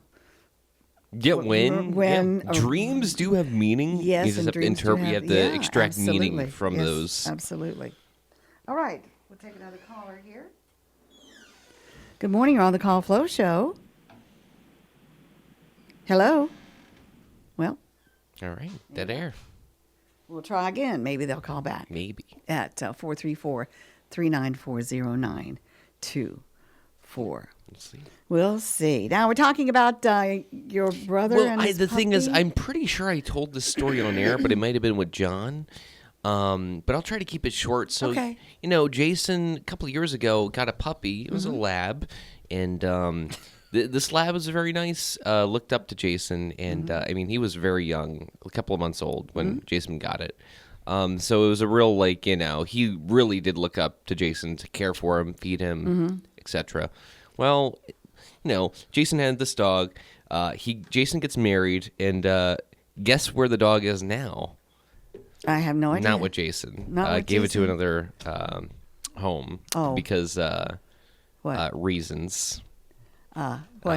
[SPEAKER 6] when
[SPEAKER 2] or-
[SPEAKER 6] dreams do have meaning,
[SPEAKER 2] Yes,
[SPEAKER 6] you just
[SPEAKER 2] and
[SPEAKER 6] have to
[SPEAKER 2] dreams do
[SPEAKER 6] interpret. You have to extract meaning
[SPEAKER 2] absolutely.
[SPEAKER 6] from
[SPEAKER 2] Yes,
[SPEAKER 6] those.
[SPEAKER 2] Absolutely. All right. We'll take another caller here. Good morning. You're on the Call Flow Show. Hello. Well,
[SPEAKER 6] All right, dead air.
[SPEAKER 2] we'll try again. Maybe they'll call back
[SPEAKER 6] Maybe.
[SPEAKER 2] at 434-394-0924.
[SPEAKER 6] Let's see.
[SPEAKER 2] We'll see. Now we're talking about your brother and his
[SPEAKER 6] the thing is,
[SPEAKER 2] puppy.
[SPEAKER 6] I'm pretty sure I told this story on air, but it might have been with John. But I'll try to keep it short. So,
[SPEAKER 2] Okay.
[SPEAKER 6] Jason, a couple of years ago, got a puppy. It was a lab. And this lab was very nice. Looked up to Jason. And, he was very young, a couple of months old when Jason got it. So it was a real, he really did look up to Jason to care for him, feed him, etc. Well, Jason had this dog. Jason gets married, and guess where the dog is now?
[SPEAKER 2] I have no idea.
[SPEAKER 6] Not with Jason.
[SPEAKER 2] Not with
[SPEAKER 6] gave
[SPEAKER 2] Jason.
[SPEAKER 6] it to another home because
[SPEAKER 2] What?
[SPEAKER 6] reasons.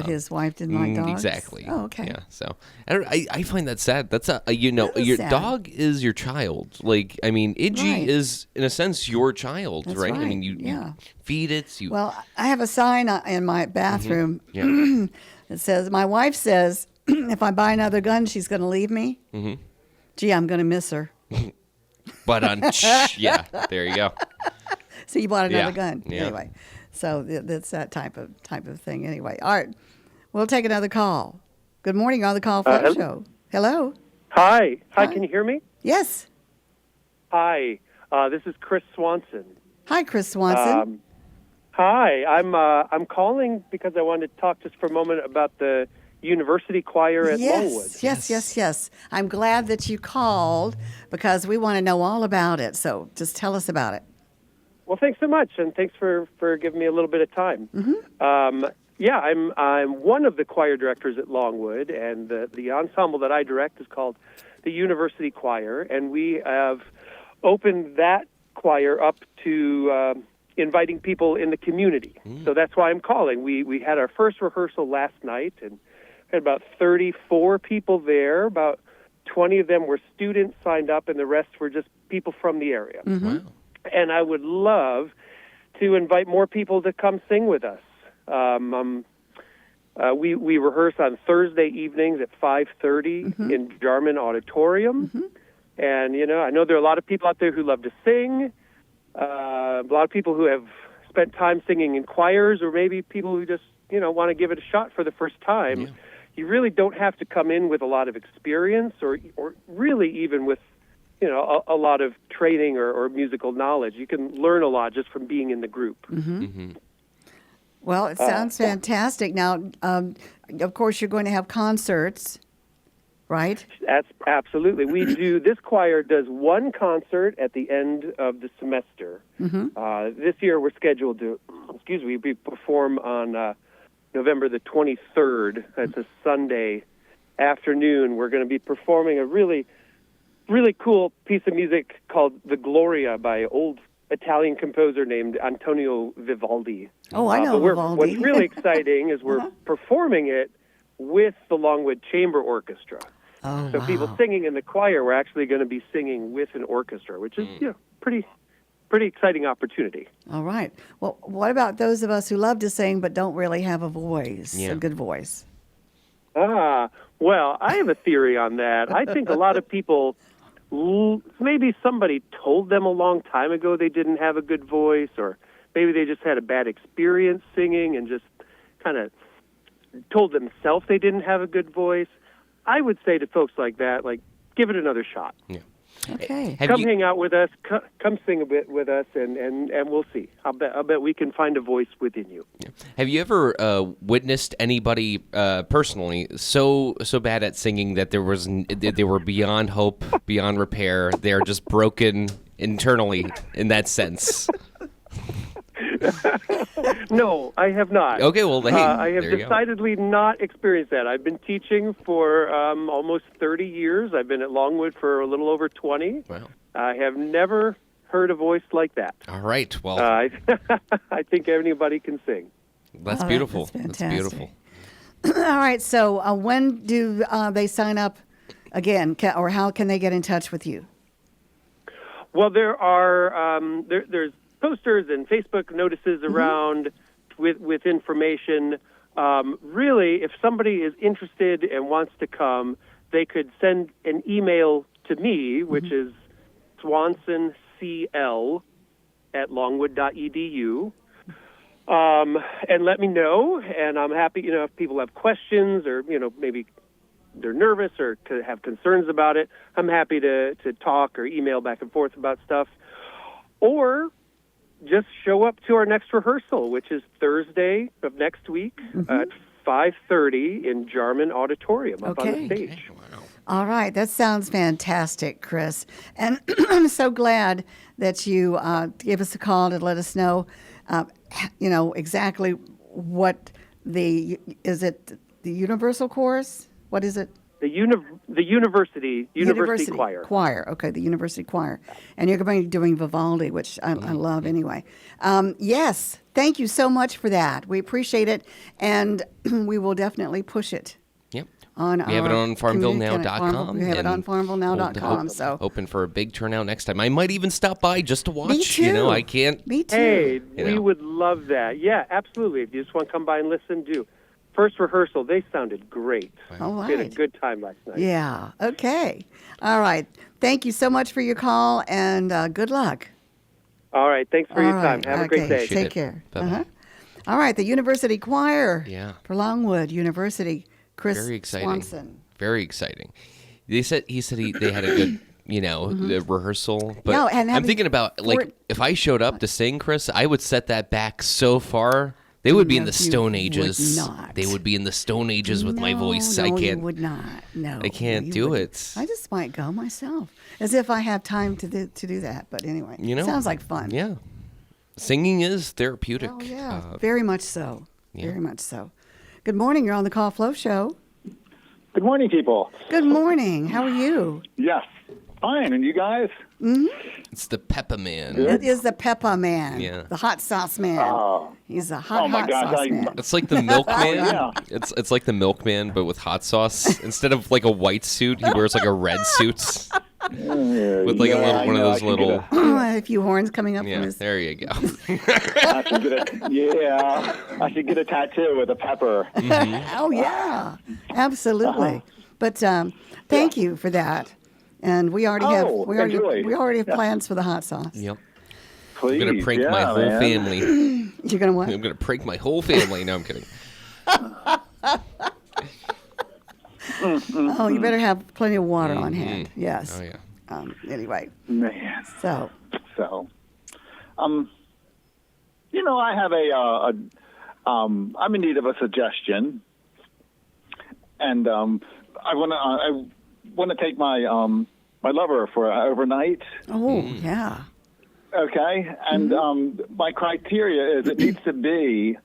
[SPEAKER 2] His wife didn't like dogs?
[SPEAKER 6] Exactly.
[SPEAKER 2] Oh, okay.
[SPEAKER 6] Yeah. So I find that sad. That's your
[SPEAKER 2] sad.
[SPEAKER 6] dog is your child. Iggy
[SPEAKER 2] Right.
[SPEAKER 6] is in a sense your child,
[SPEAKER 2] That's
[SPEAKER 6] right?
[SPEAKER 2] right.
[SPEAKER 6] You
[SPEAKER 2] Yeah.
[SPEAKER 6] feed it. You
[SPEAKER 2] Well, I have a sign in my bathroom
[SPEAKER 6] yeah.
[SPEAKER 2] that says, my wife says, if I buy another gun, she's going to leave me. Mm-hmm. Gee, I'm going to miss her.
[SPEAKER 6] But yeah, there you go.
[SPEAKER 2] So you bought another
[SPEAKER 6] Yeah.
[SPEAKER 2] gun.
[SPEAKER 6] Yeah.
[SPEAKER 2] Anyway, so that's that type of thing. Anyway, all right. We'll take another call. Good morning on the Call Flow Show. Hello.
[SPEAKER 8] Hi.
[SPEAKER 2] Hi.
[SPEAKER 8] Can you hear me?
[SPEAKER 2] Yes.
[SPEAKER 8] Hi. This is Chris Swanson.
[SPEAKER 2] Hi, Chris Swanson.
[SPEAKER 8] Hi. I'm calling because I wanted to talk just for a moment about the university choir at Longwood.
[SPEAKER 2] Yes. I'm glad that you called because we want to know all about it. So just tell us about it.
[SPEAKER 8] Well, thanks so much, and thanks for giving me a little bit of time. I'm one of the choir directors at Longwood, and the ensemble that I direct is called the University Choir, and we have opened that choir up to inviting people in the community. So that's why I'm calling. We had our first rehearsal last night, and we had about 34 people there. About 20 of them were students signed up, and the rest were just people from the area.
[SPEAKER 6] Wow.
[SPEAKER 8] And I would love to invite more people to come sing with us. We rehearse on Thursday evenings at 5:30 in Jarman Auditorium. And, I know there are a lot of people out there who love to sing, a lot of people who have spent time singing in choirs, or maybe people who just, want to give it a shot for the first time.
[SPEAKER 6] Yeah.
[SPEAKER 8] You really don't have to come in with a lot of experience or really even with a lot of training or musical knowledge. You can learn a lot just from being in the group.
[SPEAKER 2] Well, it sounds fantastic. Now, of course, you're going to have concerts, right?
[SPEAKER 8] That's absolutely. This choir does one concert at the end of the semester. This year we're scheduled to, we perform on November the 23rd. That's a Sunday afternoon. We're going to be performing a really cool piece of music called The Gloria by old Italian composer named Antonio Vivaldi.
[SPEAKER 2] Oh, I know Vivaldi.
[SPEAKER 8] What's really exciting is we're performing it with the Longwood Chamber Orchestra.
[SPEAKER 2] Oh,
[SPEAKER 8] So
[SPEAKER 2] wow.
[SPEAKER 8] people singing in the choir, we're actually going to be singing with an orchestra, which is pretty exciting opportunity.
[SPEAKER 2] All right. Well, what about those of us who love to sing but don't really have a voice,
[SPEAKER 6] Yeah.
[SPEAKER 2] a good voice?
[SPEAKER 8] Well, I have a theory on that. I think a lot of people, maybe somebody told them a long time ago they didn't have a good voice, or maybe they just had a bad experience singing and just kind of told themselves they didn't have a good voice. I would say to folks like that, give it another shot.
[SPEAKER 6] Yeah.
[SPEAKER 2] Okay.
[SPEAKER 8] Come hang out with us. Come sing a bit with us, and we'll see. I'll bet we can find a voice within you.
[SPEAKER 6] Have you ever witnessed anybody personally so bad at singing that they were beyond hope, beyond repair? They're just broken internally in that sense.
[SPEAKER 8] No, I have not.
[SPEAKER 6] Okay, well, hey,
[SPEAKER 8] I have
[SPEAKER 6] there you go.
[SPEAKER 8] decidedly not experienced that. I've been teaching for almost 30 years. I've been at Longwood for a little over 20.
[SPEAKER 6] Wow.
[SPEAKER 8] I have never heard a voice like that.
[SPEAKER 6] All right. Well,
[SPEAKER 8] I think anybody can sing.
[SPEAKER 6] that's
[SPEAKER 2] Oh,
[SPEAKER 6] beautiful.
[SPEAKER 2] that's
[SPEAKER 6] That's
[SPEAKER 2] fantastic.
[SPEAKER 6] beautiful.
[SPEAKER 2] All right. So when do they sign up again, or how can they get in touch with you?
[SPEAKER 8] Well, there are there's posters and Facebook notices around with information. Really, if somebody is interested and wants to come, they could send an email to me, which is swansoncl@longwood.edu, and let me know. And I'm happy, if people have questions or, maybe they're nervous or have concerns about it, I'm happy to talk or email back and forth about stuff. Or just show up to our next rehearsal, which is Thursday of next week at 5:30 in Jarman Auditorium up on the stage.
[SPEAKER 2] All right, that sounds fantastic, Chris. And I'm so glad that you gave us a call to let us know, exactly what is it the Universal Chorus? What is it?
[SPEAKER 8] The University Choir.
[SPEAKER 2] Okay, the University Choir. And you're going to be doing Vivaldi, which I love anyway. Yes, thank you so much for that. We appreciate it, and we will definitely push it.
[SPEAKER 6] Yep.
[SPEAKER 2] We
[SPEAKER 6] have it on farmvillenow.com.
[SPEAKER 2] We have it on farmvillenow.com. So
[SPEAKER 6] open for a big turnout next time. I might even stop by just to watch.
[SPEAKER 2] Me too.
[SPEAKER 6] I can't.
[SPEAKER 2] Me too.
[SPEAKER 8] Hey, we would love that. Yeah, absolutely. If you just want to come by and listen, do. First rehearsal, they sounded great.
[SPEAKER 2] All
[SPEAKER 8] We had a
[SPEAKER 2] right.
[SPEAKER 8] good time last night.
[SPEAKER 2] Yeah. Okay. All right. Thank you so much for your call, and good luck.
[SPEAKER 8] All right. Thanks for your
[SPEAKER 2] All
[SPEAKER 8] time.
[SPEAKER 2] right.
[SPEAKER 8] Have a great day.
[SPEAKER 2] Take
[SPEAKER 6] it.
[SPEAKER 2] care.
[SPEAKER 6] Bye-bye.
[SPEAKER 2] All right. The University Choir.
[SPEAKER 6] Yeah.
[SPEAKER 2] For Longwood University. Chris
[SPEAKER 6] Very exciting.
[SPEAKER 2] Swanson.
[SPEAKER 6] Very exciting. He said they had a good, the rehearsal. But
[SPEAKER 2] No, and
[SPEAKER 6] I'm
[SPEAKER 2] having
[SPEAKER 6] thinking about, if I showed up to sing, Chris, I would set that back so far. They would be in
[SPEAKER 2] No,
[SPEAKER 6] the
[SPEAKER 2] you
[SPEAKER 6] Stone
[SPEAKER 2] would
[SPEAKER 6] Ages.
[SPEAKER 2] not.
[SPEAKER 6] They would be in the Stone Ages with my voice.
[SPEAKER 2] No,
[SPEAKER 6] I
[SPEAKER 2] you
[SPEAKER 6] can't.
[SPEAKER 2] would not. No.
[SPEAKER 6] I can't
[SPEAKER 2] you
[SPEAKER 6] do
[SPEAKER 2] wouldn't.
[SPEAKER 6] it.
[SPEAKER 2] I just might go myself, as if I have time to do that. But anyway, sounds like fun.
[SPEAKER 6] Yeah. Singing is therapeutic.
[SPEAKER 2] Oh, yeah. Very much so. Very much so. Good morning. You're on the Call Flow Show.
[SPEAKER 9] Good morning, people.
[SPEAKER 2] Good morning. How are you?
[SPEAKER 9] Yes, fine. And you guys?
[SPEAKER 6] It's the Peppa Man.
[SPEAKER 2] It is the Peppa Man.
[SPEAKER 6] Yeah.
[SPEAKER 2] The hot sauce man.
[SPEAKER 9] Oh.
[SPEAKER 2] He's a hot
[SPEAKER 9] my gosh,
[SPEAKER 2] sauce man.
[SPEAKER 6] It's like the milkman.
[SPEAKER 9] yeah.
[SPEAKER 6] It's like the milkman, but with hot sauce. Instead of like a white suit, he wears like a red suit with like one of those little.
[SPEAKER 2] A few horns coming up from
[SPEAKER 6] Yeah,
[SPEAKER 2] his.
[SPEAKER 6] there you go.
[SPEAKER 9] I should get a tattoo with a pepper.
[SPEAKER 2] Oh yeah, absolutely. But thank you for that. And we already have
[SPEAKER 9] enjoy.
[SPEAKER 2] we already have plans for the hot sauce.
[SPEAKER 6] Yep.
[SPEAKER 9] Please.
[SPEAKER 6] I'm gonna prank my whole
[SPEAKER 9] man.
[SPEAKER 6] family.
[SPEAKER 2] You're gonna what?
[SPEAKER 6] I'm gonna prank my whole family. No, I'm kidding.
[SPEAKER 2] Oh, you better have plenty of water on hand. Yes.
[SPEAKER 6] Oh yeah.
[SPEAKER 2] Anyway,
[SPEAKER 9] Man.
[SPEAKER 2] so
[SPEAKER 9] I have I'm in need of a suggestion, and I want to take my lover for overnight.
[SPEAKER 2] oh yeah.
[SPEAKER 9] Okay, and my criteria is it needs to be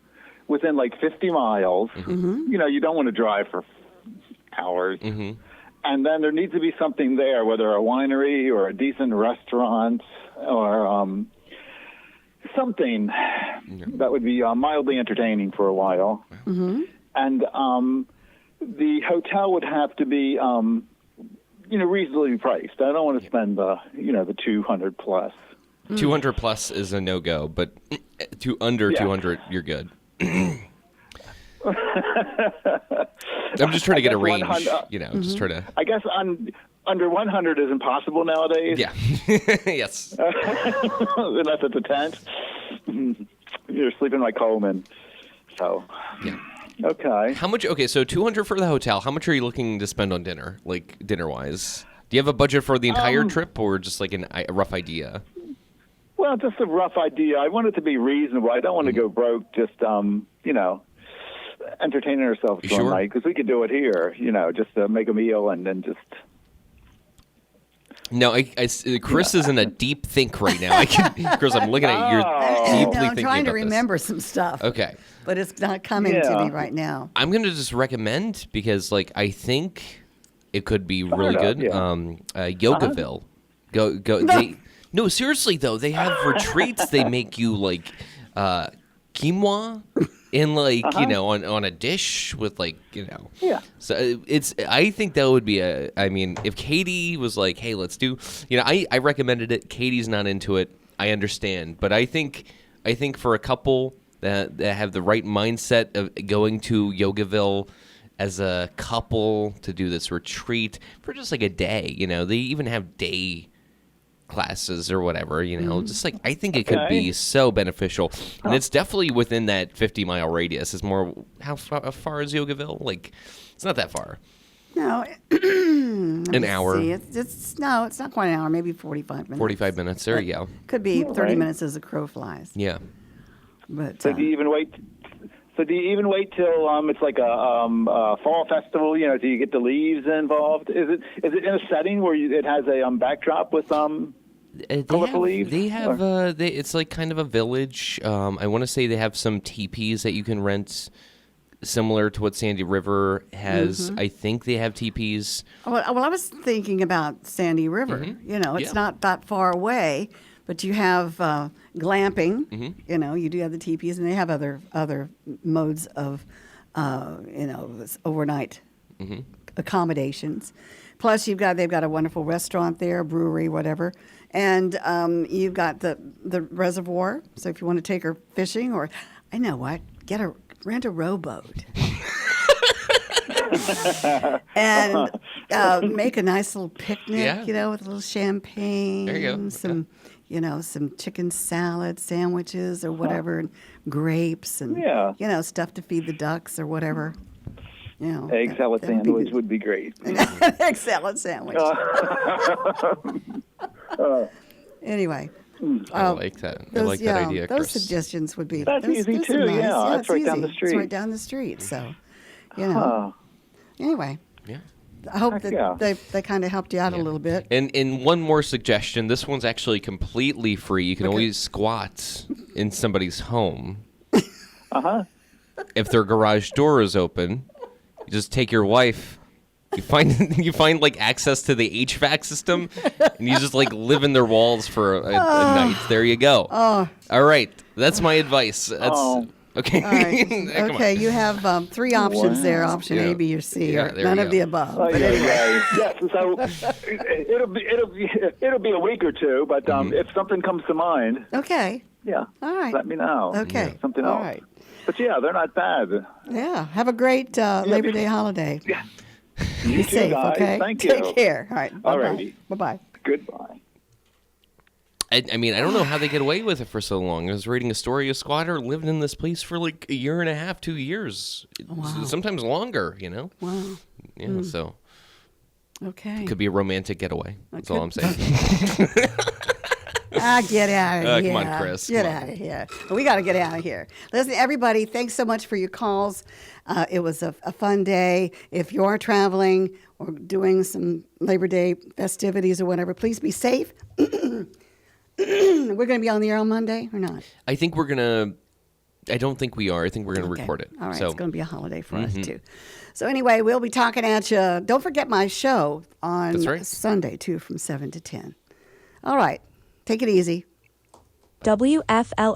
[SPEAKER 9] within like 50 miles. You don't want to drive for hours. And then there needs to be something there, whether a winery or a decent restaurant or something that would be mildly entertaining for a while. And the hotel would have to be, reasonably priced. I don't want to spend the 200 plus.
[SPEAKER 6] 200 plus is a no go, but under 200, you're good. I'm just trying to get a range, just try to.
[SPEAKER 9] I guess under 100 is impossible nowadays.
[SPEAKER 6] Yeah. Yes.
[SPEAKER 9] Unless it's a tent. You're sleeping like Coleman. So.
[SPEAKER 6] Yeah.
[SPEAKER 9] Okay.
[SPEAKER 6] How much? Okay, so 200 for the hotel. How much are you looking to spend on dinner, like dinner-wise? Do you have a budget for the entire trip, or just like a rough idea?
[SPEAKER 9] Well, just a rough idea. I want it to be reasonable. I don't want to go broke just, entertaining ourselves one night, because we could do it here, just to make a meal and then just
[SPEAKER 6] No, Chris is in a deep think right now. Chris, I'm looking at you. You're deeply
[SPEAKER 2] I'm
[SPEAKER 6] thinking
[SPEAKER 2] trying to
[SPEAKER 6] about this.
[SPEAKER 2] remember some stuff.
[SPEAKER 6] Okay.
[SPEAKER 2] But it's not coming to me right now.
[SPEAKER 6] I'm going to just recommend, because I think it could be really good. Yogaville. Go. No, seriously though, they have retreats. They make you quinoa in on a dish with
[SPEAKER 9] Yeah.
[SPEAKER 6] So I think that would be if Katie was like, hey, let's do, I recommended it. Katie's not into it. I understand, but I think for a couple that have the right mindset of going to Yogaville as a couple to do this retreat for just a day, they even have day classes or whatever, just I think it could be so beneficial. And it's definitely within that 50-mile radius. It's more, how far is Yogaville? It's not that far.
[SPEAKER 2] No.
[SPEAKER 6] An hour.
[SPEAKER 2] See. It's not quite an hour, maybe 45 minutes.
[SPEAKER 6] 45 minutes, there you go.
[SPEAKER 2] Could be 30 minutes as a crow flies.
[SPEAKER 6] Yeah.
[SPEAKER 2] But
[SPEAKER 9] So do you even wait? So do you even wait till it's like a fall festival? Do you get the leaves involved? Is it in a setting where it has a backdrop with colorful leaves?
[SPEAKER 6] They have it's kind of a village. I want to say they have some teepees that you can rent, similar to what Sandy River has. I think they have teepees.
[SPEAKER 2] Well, I was thinking about Sandy River. It's not that far away. But you have glamping, you do have the teepees, and they have other modes of, overnight accommodations. Plus, they've got a wonderful restaurant there, brewery, whatever, and you've got the reservoir. So if you want to take her fishing, or I know what, rent a rowboat. And make a nice little picnic, with a little champagne,
[SPEAKER 6] there you go.
[SPEAKER 2] some chicken salad sandwiches or whatever, and grapes and stuff to feed the ducks or whatever.
[SPEAKER 9] Egg salad sandwich would be great.
[SPEAKER 2] Egg salad sandwich. Anyway.
[SPEAKER 6] I like that. I like that idea, Chris.
[SPEAKER 2] Those suggestions would be.
[SPEAKER 9] That's easy too.
[SPEAKER 2] Nice.
[SPEAKER 9] Yeah, it's right
[SPEAKER 2] easy.
[SPEAKER 9] down the street.
[SPEAKER 2] It's right down the street. So, Anyway.
[SPEAKER 6] Yeah.
[SPEAKER 2] I hope that they kind of helped you out a little bit.
[SPEAKER 6] And one more suggestion. This one's actually completely free. You can always squat in somebody's home. If their garage door is open, you just take your wife. You find access to the HVAC system, and you just live in their walls for a night. There you go.
[SPEAKER 2] Oh.
[SPEAKER 6] All right. That's my advice. That's okay.
[SPEAKER 2] All right. Okay, you have 3 options there: option A, B, or C, or none of the above. But anyway,
[SPEAKER 9] yes. So it'll be a week or two, but if something comes to mind,
[SPEAKER 2] okay.
[SPEAKER 9] Yeah.
[SPEAKER 2] All right.
[SPEAKER 9] Let me know.
[SPEAKER 2] Okay.
[SPEAKER 9] Yeah, something
[SPEAKER 2] All
[SPEAKER 9] else.
[SPEAKER 2] right.
[SPEAKER 9] But they're not bad.
[SPEAKER 2] Yeah. Have a great Labor Day holiday.
[SPEAKER 9] Yeah.
[SPEAKER 2] Be safe,
[SPEAKER 9] guys.
[SPEAKER 2] okay?
[SPEAKER 9] Thank you.
[SPEAKER 2] Take care. All right. Bye-bye.
[SPEAKER 9] Alrighty.
[SPEAKER 2] Bye-bye.
[SPEAKER 9] Goodbye.
[SPEAKER 6] I don't know how they get away with it for so long. I was reading a story. A squatter lived in this place for a year and a half, 2 years.
[SPEAKER 2] Wow.
[SPEAKER 6] Sometimes longer,
[SPEAKER 2] Wow.
[SPEAKER 6] Yeah, so.
[SPEAKER 2] Okay.
[SPEAKER 6] It could be a romantic getaway. That's all I'm saying.
[SPEAKER 2] Get out of here.
[SPEAKER 6] Come on, Chris.
[SPEAKER 2] Get out of here. We got to get out of here. Listen, everybody, thanks so much for your calls. It was a fun day. If you are traveling or doing some Labor Day festivities or whatever, please be safe. We're going to be on the air on Monday or not?
[SPEAKER 6] I think we're going to... I don't think we are. I think we're going to record it.
[SPEAKER 2] All right. So, it's going to be a holiday for us, too. So anyway, we'll be talking at you. Don't forget my show on Sunday, too, from 7 to 10. All right. Take it easy.
[SPEAKER 10] WFLO.